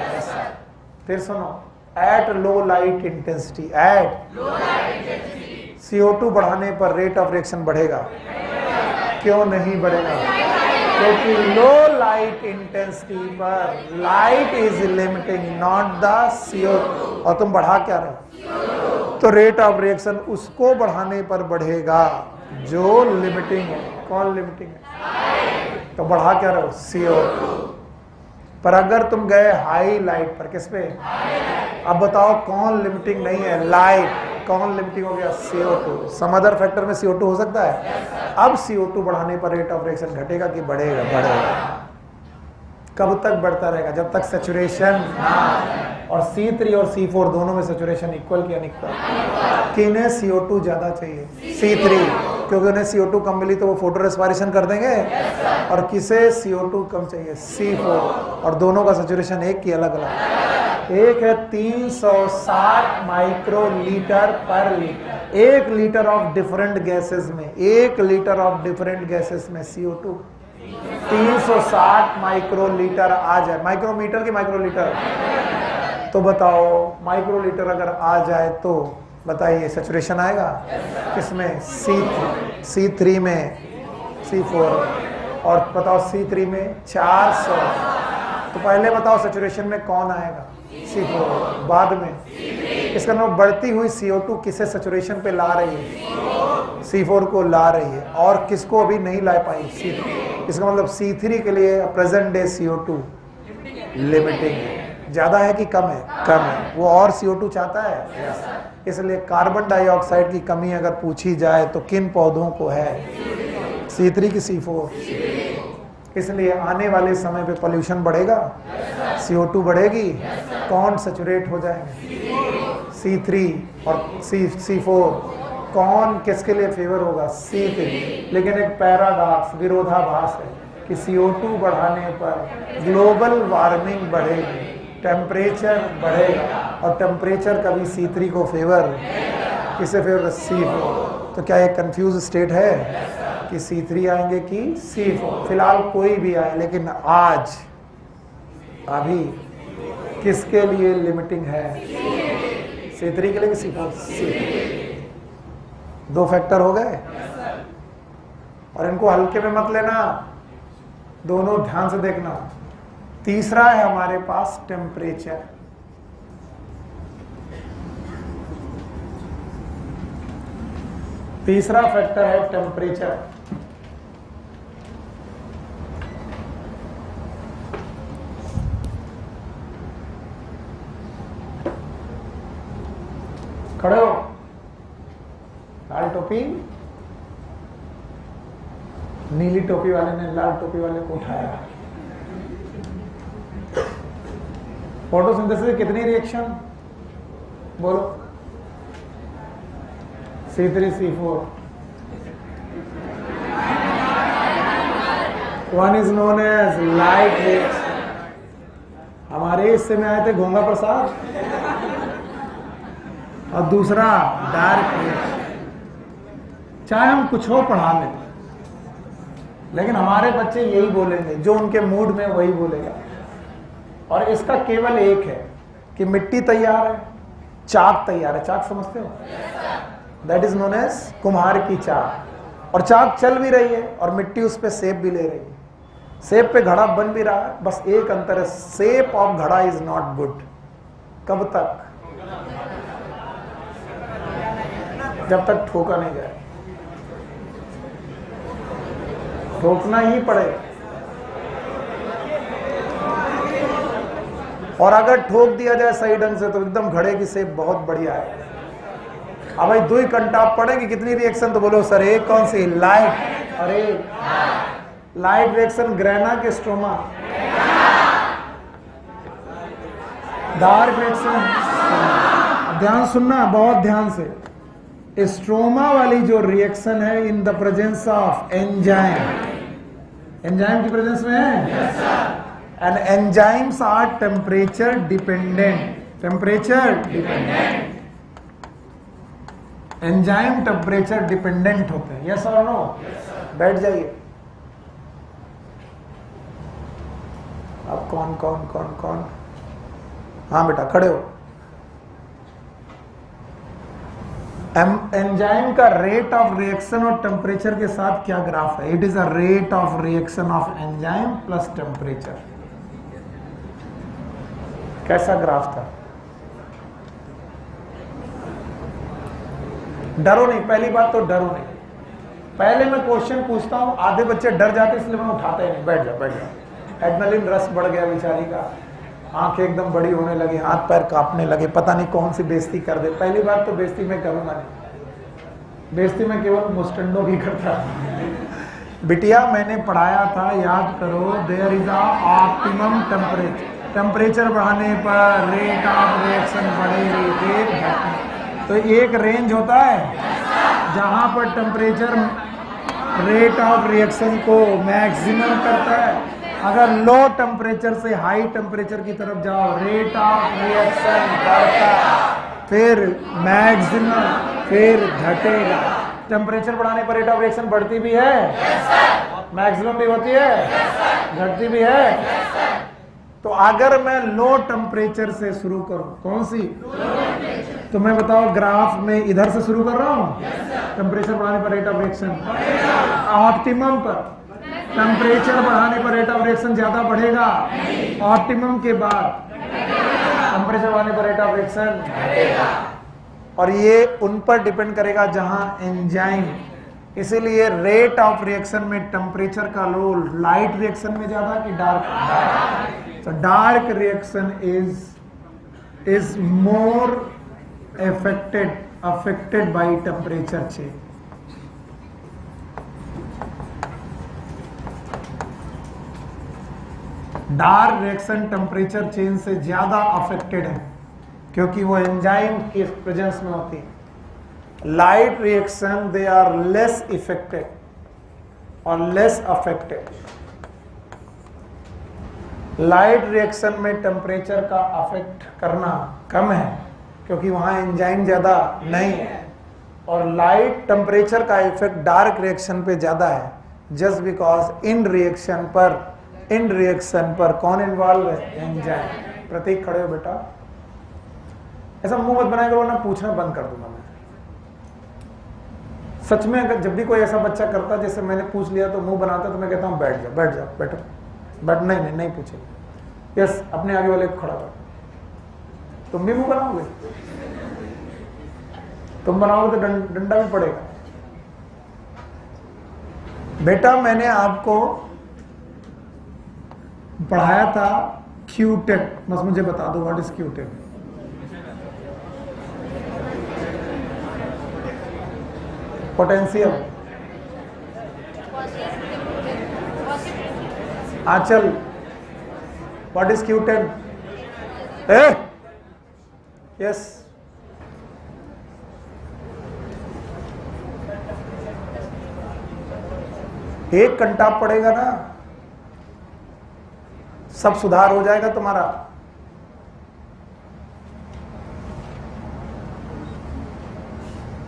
फिर सुनो, at low light intensity, CO2 बढ़ाने पर रेट ऑफ रिएक्शन बढ़ेगा। क्यों नहीं बढ़ेगा? क्योंकि लो लाइट इंटेंसिटी पर light is limiting not the CO2। और तुम बढ़ा क्या रहे हो? तो रेट ऑफ रिएक्शन उसको बढ़ाने पर बढ़ेगा जो लिमिटिंग है। कौन लिमिटिंग है? तो बढ़ा क्या रहे हो? CO2। पर अगर तुम गए हाई लाइट पर, किस पे? अब बताओ कौन लिमिटिंग नहीं है? लाइट। कौन लिमिटिंग हो गया? CO2। सम अदर फैक्टर में CO2 हो सकता है। अब CO2 बढ़ाने पर रेट ऑफ रिएक्शन घटेगा कि बढ़ेगा? बढ़ेगा। कब तक बढ़ता रहेगा? जब तक सैचुरेशन और C3 और C4 दोनों में सैचुरेशन इक्वल की अनइक्वल? किन्हें CO2 ज्यादा चाहिए? C3, क्योंकि उन्हें CO2 कम मिली तो वो फोटो रेस्पिरेशन कर देंगे। और किसे CO2 कम चाहिए? C4। और दोनों का सैचुरेशन एक की अलग अलग? एक है 360 माइक्रोलीटर पर litre. 1 litre of different gases में, 1 लीटर ऑफ डिफरेंट गैसेस में CO2 360 माइक्रोलीटर आ जाए। माइक्रोमीटर की माइक्रोलीटर? तो बताओ माइक्रोलीटर अगर आ जाए तो बताइए सैचुरेशन आएगा किसमें? C3 में, C4। और बताओ C3 में 400। तो पहले बताओ सैचुरेशन में कौन आएगा? C4। बाद में इसका मतलब बढ़ती हुई CO2 किसे सैचुरेशन पे ला रही है? C4 को ला रही है। और किसको अभी नहीं ला पाई? C3। इसका मतलब C3 के लिए प्रेजेंट डे CO2 लिमिटिंग है। ज्यादा है कि कम है? कम है। वो और CO2 चाहता है। इसलिए कार्बन डाइऑक्साइड की कमी अगर पूछी जाए तो किन पौधों को है? C3 की C4? इसलिए आने वाले समय पे पोल्यूशन बढ़ेगा, CO2 बढ़ेगी। कौन सैचुरेट हो जाएंगे? C3 और C4। कौन किसके लिए फेवर होगा? C3। लेकिन एक पैराडॉक्स, विरोधाभास है कि CO2 बढ़ाने पर ग्लोबल वार्मिंग बढ़ेगी, टेम्परेचर बढ़ेगा, और टेम्परेचर कभी C3 को फेवर, किसे फेवर? C4। तो क्या ये कंफ्यूज स्टेट है कि C3 आएंगे कि C4? फिलहाल कोई भी आए, लेकिन आज अभी किसके लिए लिमिटिंग है? C3 के लिए कि C4? C3। 2 फैक्टर हो गए, और इनको हल्के में मत लेना, दोनों ध्यान से देखना। तीसरा है हमारे पास टेम्परेचर। तीसरा फैक्टर है टेम्परेचर। खड़े हो। लाल टोपी, नीली टोपी वाले ने लाल टोपी वाले को उठाया। फोटोसिंथेसिस की कितनी रिएक्शन? बोलो। C3 C4। One is known as light reaction, हमारे हिस्से में आए थे घोंगा प्रसाद, और दूसरा डायरेक्ट रिएक्शन। चाहे हम कुछ हो पढ़ा लें, लेकिन हमारे बच्चे यही बोलेंगे, जो उनके मूड में वही बोलेगा। और इसका केवल एक है कि मिट्टी तैयार है, चाक तैयार है। चाक समझते हो? दैट इज नोन एज कुम्हार की चाक। और चाक चल भी रही है और मिट्टी उस पर सेप भी ले रही है, सेप पे घड़ा बन भी रहा है। बस एक अंतर है, सेप ऑफ घड़ा इज नॉट गुड। कब तक? जब तक ठोका नहीं जाए। ठोकना ही पड़ेगा, और अगर ठोक दिया जाए सही ढंग से तो एकदम घड़े की सेप बहुत बढ़िया है। अब भाई 2 घंटा आप पढ़ेंगे, कितनी रिएक्शन? तो बोलो सर एक कौन सी? लाइट। अरे लाइट रिएक्शन ग्रेना के स्ट्रोमा, डार्क रिएक्शन। ध्यान सुनना, बहुत ध्यान से। स्ट्रोमा वाली जो रिएक्शन है in the presence of enzyme, enzyme की प्रेजेंस में है। And enzymes are temperature dependent, temperature dependent. Enzyme temperature dependent होते हैं, यस और नो? बैठ जाइए। अब कौन कौन कौन कौन? हाँ बेटा खड़े हो। एंजाइम का रेट ऑफ रिएक्शन और टेम्परेचर के साथ क्या ग्राफ है? It is a rate of reaction of enzyme plus temperature. कैसा ग्राफ था? डरो नहीं, पहली बात तो डरो नहीं। पहले मैं क्वेश्चन पूछता हूं, आधे बच्चे डर जाते इसलिए मैं उठाता ही नहीं। बैठ जा बैठ जा। एड्रेनलिन रश बढ़ गया बेचारी का, आंखें एकदम बड़ी होने लगी, हाथ पैर कांपने लगे, पता नहीं कौन सी बेइज्जती कर दे। पहली बात तो बेइज्जती मैं करूंगा नहीं, बेइज्जती मैं केवल मुस्टंडों की करता। बिटिया मैंने पढ़ाया था, याद करो, there is a optimum temperature. Temperature बढ़ाने पर रेट ऑफ रिएक्शन बढ़ेगी, रेट घटने। तो एक रेंज होता है जहां पर टेम्परेचर रेट ऑफ रिएक्शन को मैक्सिमम करता है। अगर लो टेम्परेचर से हाई टेम्परेचर की तरफ जाओ, रेट ऑफ रिएक्शन बढ़ता, फिर मैक्सिमम, फिर घटेगा। टेम्परेचर बढ़ाने पर रेट ऑफ रिएक्शन बढ़ती भी है, मैक्सिमम भी होती है, घटती भी है। तो अगर मैं लो टेम्परेचर से शुरू करूं, कौन सी? तो मैं बताओ ग्राफ में इधर से शुरू कर रहा हूं, टेम्परेचर बढ़ाने पर रेट ऑफ रिएक्शन ऑप्टिमम पर, टेम्परेचर बढ़ाने पर रेट ऑफ रिएक्शन ज्यादा बढ़ेगा, ऑप्टिमम के बाद टेम्परेचर बढ़ाने पर रेट ऑफ रिएक्शन। और ये उन पर डिपेंड करेगा जहां एंजाइम, इसीलिए रेट ऑफ रिएक्शन में टेम्परेचर का रोल लाइट रिएक्शन में ज्यादा कि डार्क? तो dark reaction is more affected by temperature change. Dark reaction temperature change से ज्यादा अफेक्टेड है क्योंकि वो एंजाइम की प्रेजेंस में होती है। Light reaction they are less effected और लेस अफेक्टेड। लाइट रिएक्शन में टेम्परेचर का अफेक्ट करना कम है क्योंकि वहां एंजाइम ज्यादा नहीं है, और लाइट टेम्परेचर का इफेक्ट डार्क रिएक्शन पे ज्यादा है, जस्ट बिकॉज इन रिएक्शन पर कौन इन्वॉल्व है? एंजाइम। प्रतीक खड़े हो बेटा, ऐसा मुंह मत बनाया करो ना, पूछना बंद कर दूंगा मैं। सच में अगर जब भी कोई ऐसा बच्चा करता जैसे मैंने पूछ लिया तो मुंह बनाता तो मैं कहता हूं बैठ जाओ बैठ जाओ बैठो, बट नहीं पूछेगा। यस, अपने आगे वाले को खड़ा कर। तुम भी मुंह बनाओगे? तुम बनाओगे तो डंडा भी पड़ेगा। बेटा मैंने आपको पढ़ाया था क्यूटेट, बस मुझे बता दो व्हाट इज क्यूटेट। पोटेंशियल। आंचल, व्हाट इज क्यूटेट? यस, एक घंटा पड़ेगा ना, सब सुधार हो जाएगा तुम्हारा।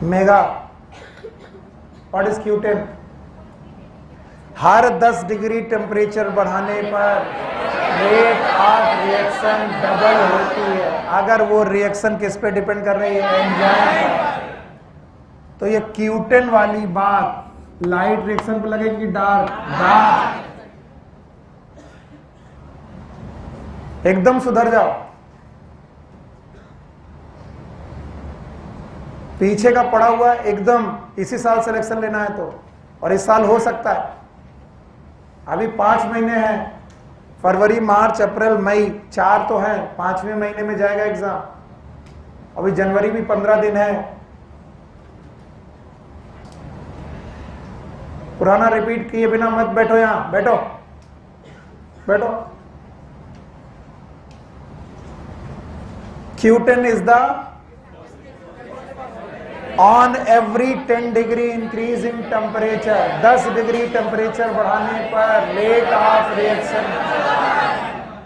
मेगा। What is Q10? हर 10 डिग्री टेम्परेचर बढ़ाने पर रेट ऑफ रिएक्शन डबल होती है। अगर वो रिएक्शन किस पे डिपेंड कर रही है? एंजाइम पर। तो ये Q10 वाली बात लाइट रिएक्शन पे लगेगी, डार्क? डार्क। एकदम सुधर जाओ। पीछे का पड़ा हुआ एकदम इसी साल सिलेक्शन लेना है तो, और इस साल हो सकता है। अभी 5 महीने हैं, फरवरी, मार्च, अप्रैल, मई, 4 तो हैं, 5वें महीने में जाएगा एग्जाम। अभी जनवरी भी 15 दिन है। पुराना रिपीट किए बिना मत बैठो, यहां बैठो, बैठो। Q10 is the on every 10 degree increase in temperature, 10 degree temperature बढ़ाने पर रेट ऑफ रिएक्शन।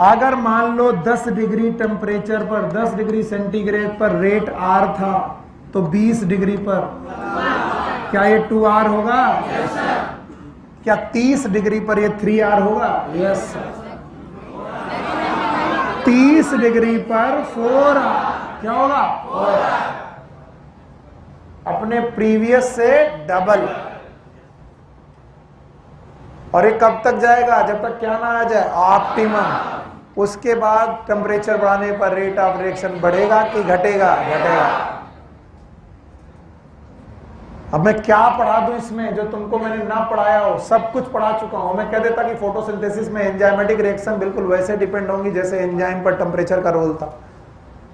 अगर मान लो 10 डिग्री टेम्परेचर पर, 10 डिग्री सेंटीग्रेड पर रेट R था, तो 20 डिग्री पर क्या ये 2R होगा? क्या 30 डिग्री पर ये 3R होगा? यस। 30 डिग्री पर 4R क्या होगा? 4R। अपने प्रीवियस से डबल। और ये कब तक जाएगा? जब तक क्या ना आ जाए? ऑप्टिमम। उसके बाद टेम्परेचर बढ़ाने पर रेट ऑफ रिएक्शन बढ़ेगा कि घटेगा? घटेगा। अब मैं क्या पढ़ा दूं इसमें जो तुमको मैंने ना पढ़ाया हो? सब कुछ पढ़ा चुका हूं। मैं कह देता कि फोटोसिंथेसिस में एंजाइमेटिक रिएक्शन बिल्कुल वैसे डिपेंड होंगी जैसे एंजाइम पर टेम्परेचर का रोल था।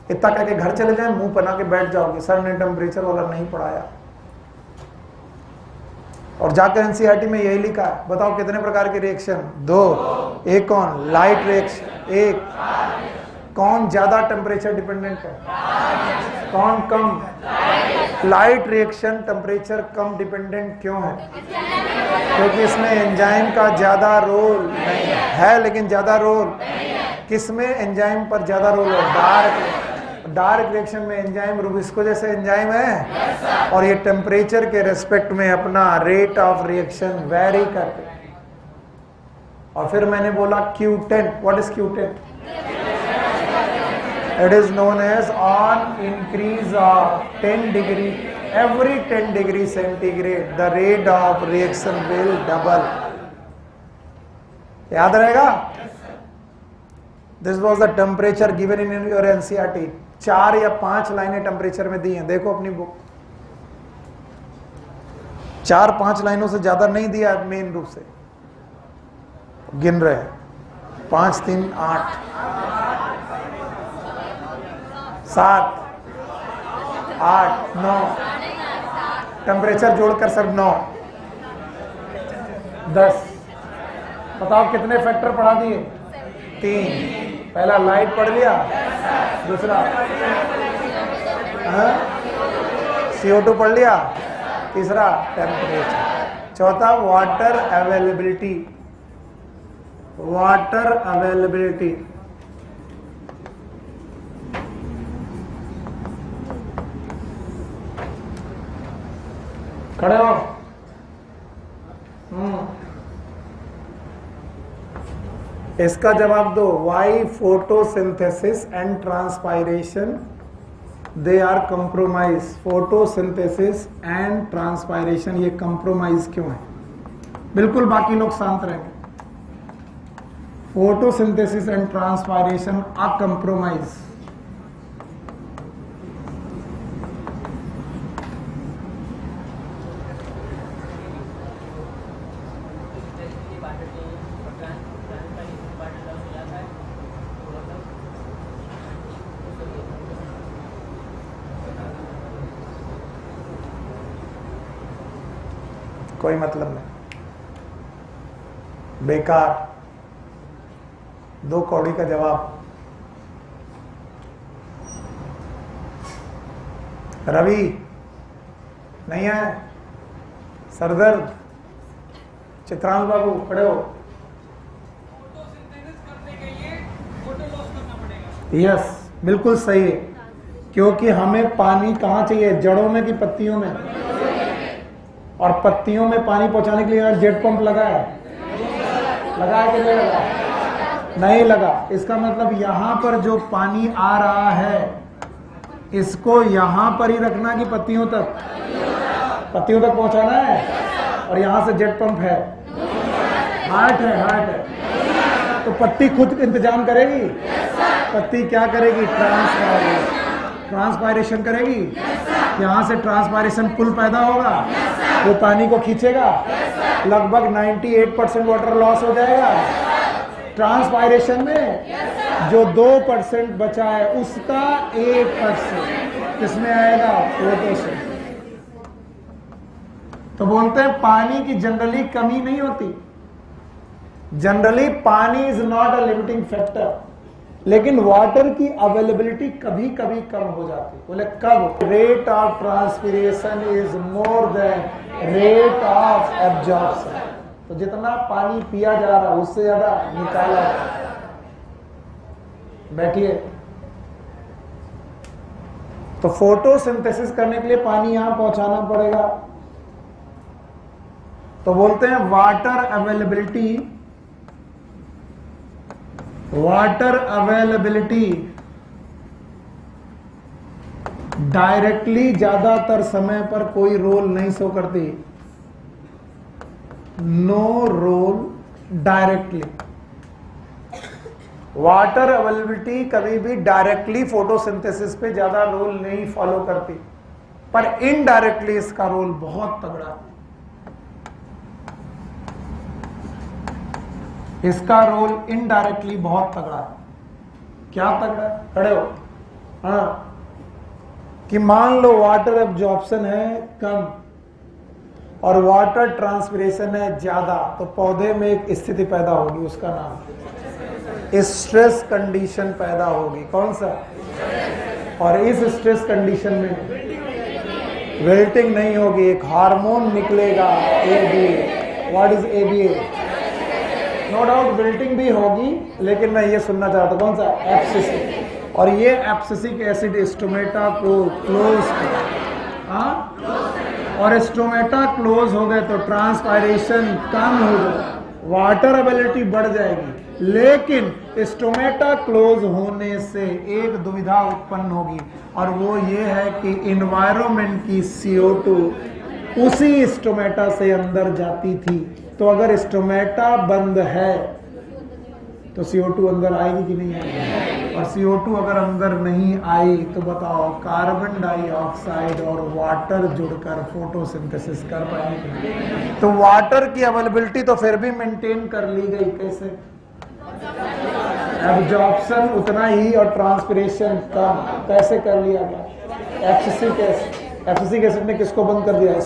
इतना कह के घर चले जाए, मुंह बना के बैठ जाओगे, सर ने टेम्परेचर वाला नहीं पढ़ाया। और जाकर एनसीईआरटी में यही लिखा है। बताओ कितने प्रकार के रिएक्शन? 2। एक कौन? Light reaction. एक कौन ज्यादा टेम्परेचर डिपेंडेंट है? कौन कम? लाइट रिएक्शन टेम्परेचर कम डिपेंडेंट क्यों है? क्योंकि इसमें एंजाइम का ज्यादा रोल नहीं है। लेकिन ज्यादा रोल किसमें? एंजाइम पर ज्यादा रोल है। डार्क रिएक्शन में एंजाइम रुबिस्को जैसे एंजाइम है, और ये टेम्परेचर के रेस्पेक्ट में अपना रेट ऑफ रिएक्शन वेरी करते हैं। और फिर मैंने बोला Q10। What is Q10? It is known as on increase of 10 degree, every 10 degree centigrade the rate of reaction will double. याद रहेगा? This was the temperature given in your NCERT. 4 या 5 लाइनें टेम्परेचर में दी हैं, देखो अपनी बुक। 4-5 लाइनों से ज्यादा नहीं दिया मेन रूप से। गिन रहे हैं 5, 3, 8, 7, 8, 9 टेम्परेचर जोड़कर सब 9, 10। बताओ कितने फैक्टर पढ़ा दिए? 3। पहला लाइट पढ़ लिया, दूसरा CO2 पढ़ लिया, तीसरा टेम्परेचर, चौथा वाटर अवेलेबिलिटी। वाटर अवेलेबिलिटी खड़े हो। इसका जवाब दो। Why photosynthesis and transpiration they are compromise. Photosynthesis and transpiration ये कंप्रोमाइज क्यों है? बिल्कुल बाकी लोग शांत रहेंगे। Photosynthesis and transpiration are compromise. कोई मतलब नहीं, बेकार। 2 कौड़ी का जवाब। रवि नहीं है? सरदर्द? चित्रांश बाबू खड़े हो। यस बिल्कुल सही है। क्योंकि हमें पानी कहाँ चाहिए, जड़ों में कि पत्तियों में? और पत्तियों में पानी पहुंचाने के लिए जेट पंप लगा है कि नहीं लगा? नहीं लगा। इसका मतलब यहां पर जो पानी आ रहा है इसको यहां पर ही रखना कि पत्तियों तक? पत्तियों तक पहुंचाना है। और यहां से जेट पंप है, हार्ट है। तो पत्ती खुद इंतजाम करेगी? पत्ती क्या करेगी? ट्रांसपायरेशन करेगी। यहां से ट्रांसपायरेशन पुल पैदा होगा, वो पानी को खींचेगा, लगभग 98% वाटर लॉस हो जाएगा। ट्रांसपायरेशन में जो 2% बचा है उसका 1% किसमें आएगा? फोटो से। तो बोलते हैं पानी की जनरली कमी नहीं होती, जनरली पानी is not a limiting factor, लेकिन वाटर की अवेलेबिलिटी कभी कभी कम हो जाती है। बोले कब? Rate of transpiration is more than rate of absorption. तो जितना पानी पिया जा रहा है उससे ज्यादा निकाला। बैठिए। तो फोटोसिंथेसिस करने के लिए पानी यहां पहुंचाना पड़ेगा। तो बोलते हैं वाटर अवेलेबिलिटी डायरेक्टली ज्यादातर समय पर कोई रोल नहीं शो करती। No role directly. Water availability कभी भी डायरेक्टली फोटोसिंथेसिस पे ज्यादा रोल नहीं फॉलो करती, पर इनडायरेक्टली इसका रोल बहुत तगड़ा है। इसका रोल इनडायरेक्टली बहुत तगड़ा है। क्या तगड़ा है? खड़े हो। हाँ, कि मान लो वाटर एब्जॉर्प्शन है कम और वाटर ट्रांसपिरेशन है ज्यादा, तो पौधे में एक स्थिति पैदा होगी, उसका नाम स्ट्रेस कंडीशन पैदा होगी। कौन सा? और इस स्ट्रेस कंडीशन में विल्टिंग नहीं होगी, एक हार्मोन निकलेगा ABA। What is ABA? No doubt wilting भी होगी, लेकिन मैं ये सुनना चाहता हूं कौन सा? एब्सिसिक। और ये एब्सिसिक एसिड स्टोमेटा को क्लोज, और स्टोमेटा क्लोज हो गए तो ट्रांसपायरेशन कम हो जाए, वाटर अवेलेबिलिटी बढ़ जाएगी। लेकिन स्टोमेटा क्लोज होने से एक दुविधा उत्पन्न होगी, और वो ये है कि इन्वायरमेंट की CO2 उसी स्टोमेटा से अंदर जाती थी। तो अगर स्टोमेटा बंद है तो CO2 अंदर आएगी कि नहीं आएगी? और CO2 अगर अंदर नहीं आई तो बताओ कार्बन डाइऑक्साइड और वाटर जुड़कर फोटोसिंथेसिस कर पाएंगे? तो वाटर की अवेलेबिलिटी तो फिर भी मेंटेन कर ली गई। कैसे? एब्जॉर्प्शन उतना ही और ट्रांसपिरेशन कम। कैसे कर लिया गया? एब्सिसिक एसिड ने किसको बंद कर दिया?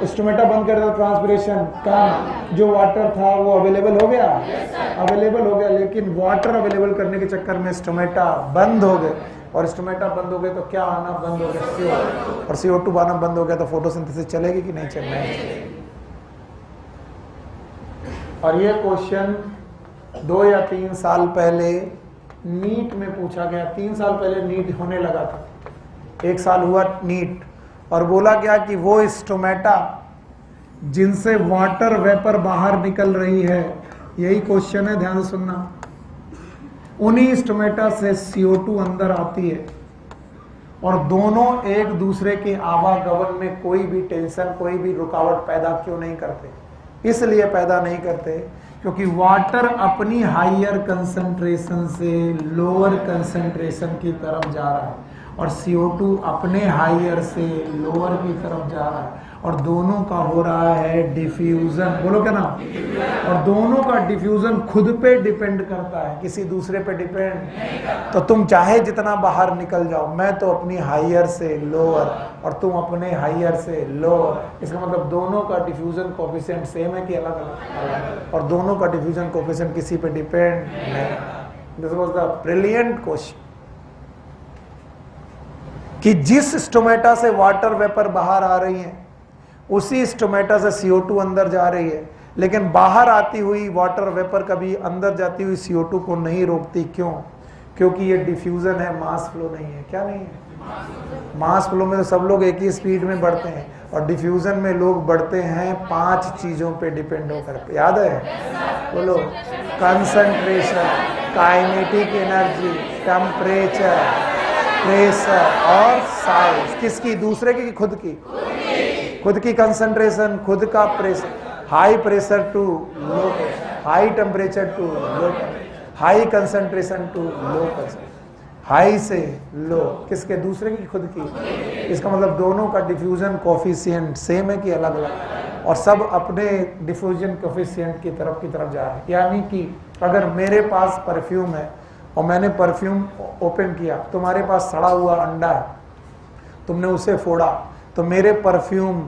स्टोमेटा बंद कर दिया, ट्रांसपिरेशन कम। जो वाटर था वो अवेलेबल हो गया, लेकिन वाटर अवेलेबल करने के चक्कर में स्टोमेटा बंद हो गए, और स्टोमेटा बंद हो गए तो क्या आना बंद हो गया? और CO2 आना बंद हो गया तो फोटोसिंथेसिस चलेगी कि नहीं चलेगी? और ये क्वेश्चन 2 या 3 साल पहले नीट में पूछा गया। 3 साल पहले नीट होने लगा था, 1 साल हुआ नीट, और बोला गया कि वो स्टोमेटा जिनसे वाटर वेपर बाहर निकल रही है, यही क्वेश्चन है, ध्यान से सुनना, उन्हीं स्टोमेटा से CO2 अंदर आती है, और दोनों एक दूसरे के आवागमन में कोई भी टेंशन, कोई भी रुकावट पैदा क्यों नहीं करते? इसलिए पैदा नहीं करते क्योंकि वाटर अपनी हायर कंसंट्रेशन से लोअर कंसंट्रेशन की तरफ जा रहा है, और CO2 अपने हायर से लोअर की तरफ जा रहा है, और दोनों का हो रहा है डिफ्यूजन। बोलो क्या नाम? और दोनों का डिफ्यूजन खुद पे डिपेंड करता है, किसी दूसरे पे डिपेंड। तो तुम चाहे जितना बाहर निकल जाओ, मैं तो अपनी हायर से लोअर और तुम अपने हायर से लोअर, इसका मतलब दोनों का डिफ्यूजन कोएफिशिएंट सेम है कि अलग अलग? और दोनों का डिफ्यूजन कोएफिशिएंट किसी पे डिपेंड नहीं। This was the brilliant question कि जिस स्टोमेटा से वाटर वेपर बाहर आ रही है उसी स्टोमेटा से CO2 अंदर जा रही है, लेकिन बाहर आती हुई वाटर वेपर कभी अंदर जाती हुई CO2 को नहीं रोकती। क्यों? क्योंकि ये डिफ्यूजन है, मास फ्लो नहीं है। क्या नहीं है? मास फ्लो में तो सब लोग एक ही स्पीड में बढ़ते हैं, और डिफ्यूजन में लोग बढ़ते हैं 5 चीजों पे डिपेंड होकर। याद है? बोलो। Concentration, kinetic energy, temperature, pressure और साइज। किसकी? दूसरे की, खुद की? खुद की कंसंट्रेशन, खुद का pressure, high pressure to low pressure, high temperature to low, high concentration to low concentration, high से लो। किसके? दूसरे की, खुद की। इसका मतलब दोनों का डिफ्यूजन कोफिशिएंट सेम है कि अलग अलग, और सब अपने डिफ्यूजन कोफिशिएंट की तरफ जा रहे हैं। यानी कि अगर मेरे पास परफ्यूम है और मैंने परफ्यूम ओपन किया, तुम्हारे पास सड़ा हुआ अंडा है, तुमने उसे फोड़ा, तो मेरे परफ्यूम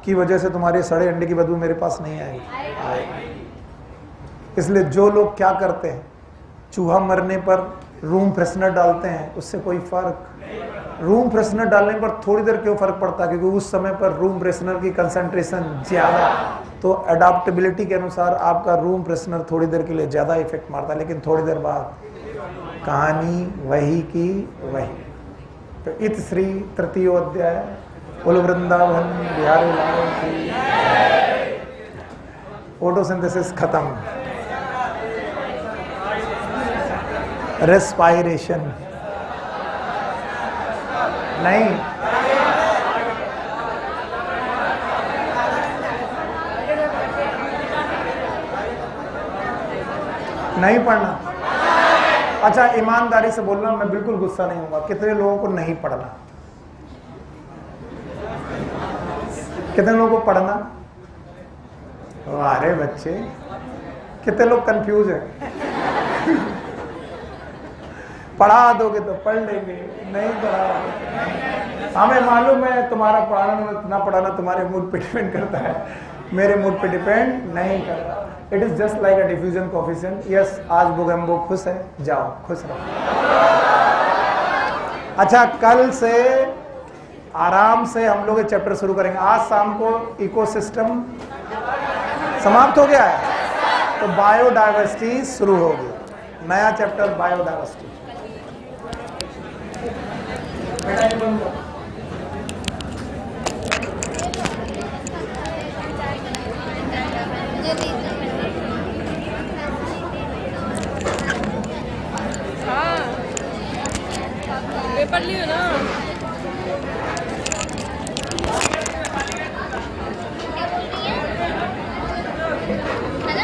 की वजह से तुम्हारे सड़े अंडे की बदबू मेरे पास नहीं आएगी। इसलिए जो लोग क्या करते हैं, चूहा मरने पर रूम फ्रेशनर डालते हैं, उससे कोई फर्क? रूम फ्रेशनर डालने पर थोड़ी देर क्यों फर्क पड़ता है? क्योंकि उस समय पर रूम फ्रेशनर की कंसंट्रेशन ज्यादा, तो अडॉप्टेबिलिटी के अनुसार आपका रूम फ्रेशनर थोड़ी देर के लिए ज्यादा इफेक्ट मारता है, लेकिन थोड़ी देर बाद कहानी वही की वही। तो इत श्री तृतीयोध्याय। बोलो वृंदावन बिहारी लाल की। फोटोसिंथेसिस खत्म। रेस्पायरेशन नहीं, नहीं पढ़ना। अच्छा, ईमानदारी से बोलना, मैं बिल्कुल गुस्सा नहीं होगा। कितने लोगों को नहीं पढ़ना? कितने लोगों को पढ़ना? अरे बच्चे, कितने लोग कंफ्यूज हैं? पढ़ा दोगे तो पढ़ लेंगे, नहीं पढ़ा। हमें मालूम है तुम्हारा पढ़ाना ना पढ़ाना तुम्हारे मूड पे डिपेंड करता है, मेरे मूड पे डिपेंड नहीं करता। It is just like a diffusion coefficient. Yes, आज बोगेम्बो खुश है, जाओ खुश रहो। अच्छा, कल से आराम से हम लोग ये चैप्टर शुरू करेंगे। आज शाम को इकोसिस्टम समाप्त हो गया है, तो बायोडाइवर्सिटी शुरू होगी। नया चैप्टर बायोडाइवर्सिटी। पेपर लियो ना।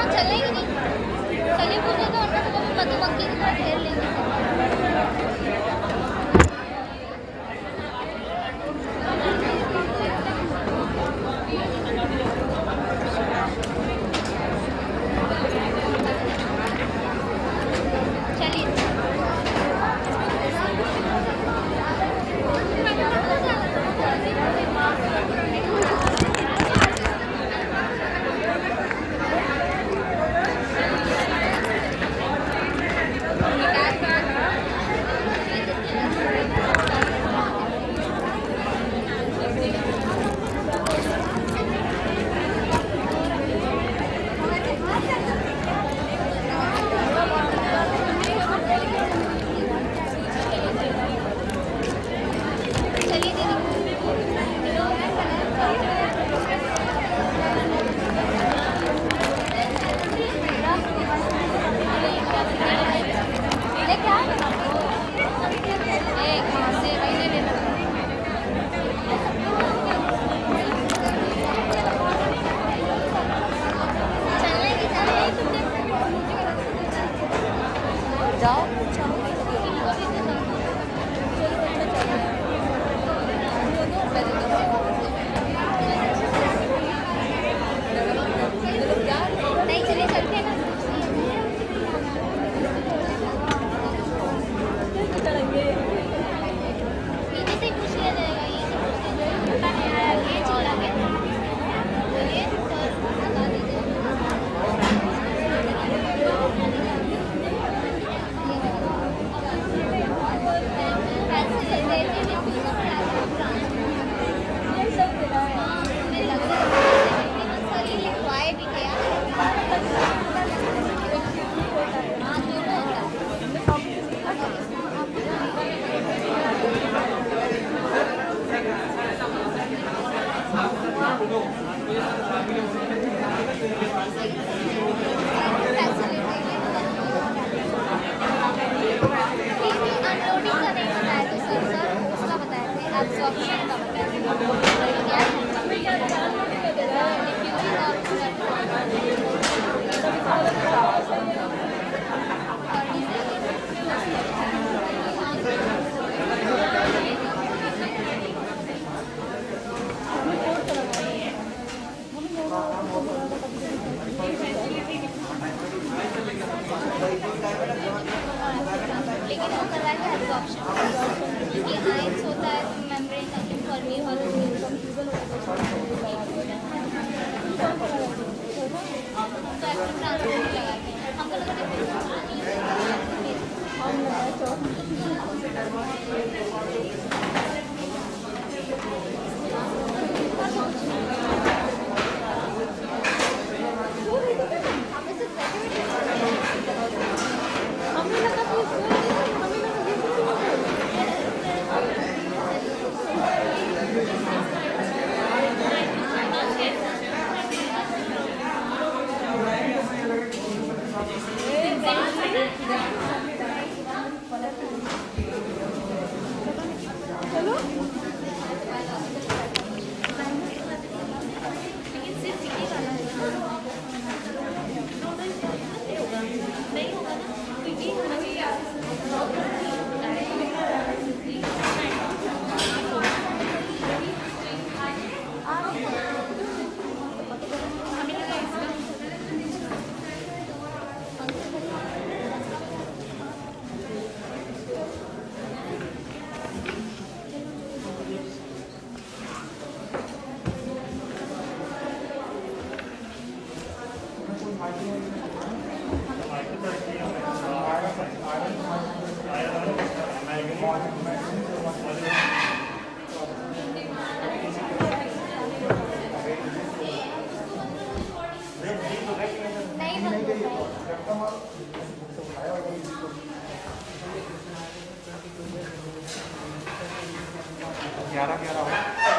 चलेगी नहीं, चलिए पूछे तो मधुमक्खी की तरह घेर लेंगे। लेकिन वो करवा के हर ऑप्शन कि आइंस होता है मेम्ब्रेन का फॉर मी और तो एक्टिव ट्रांसफर लगा के हमको ग्यारह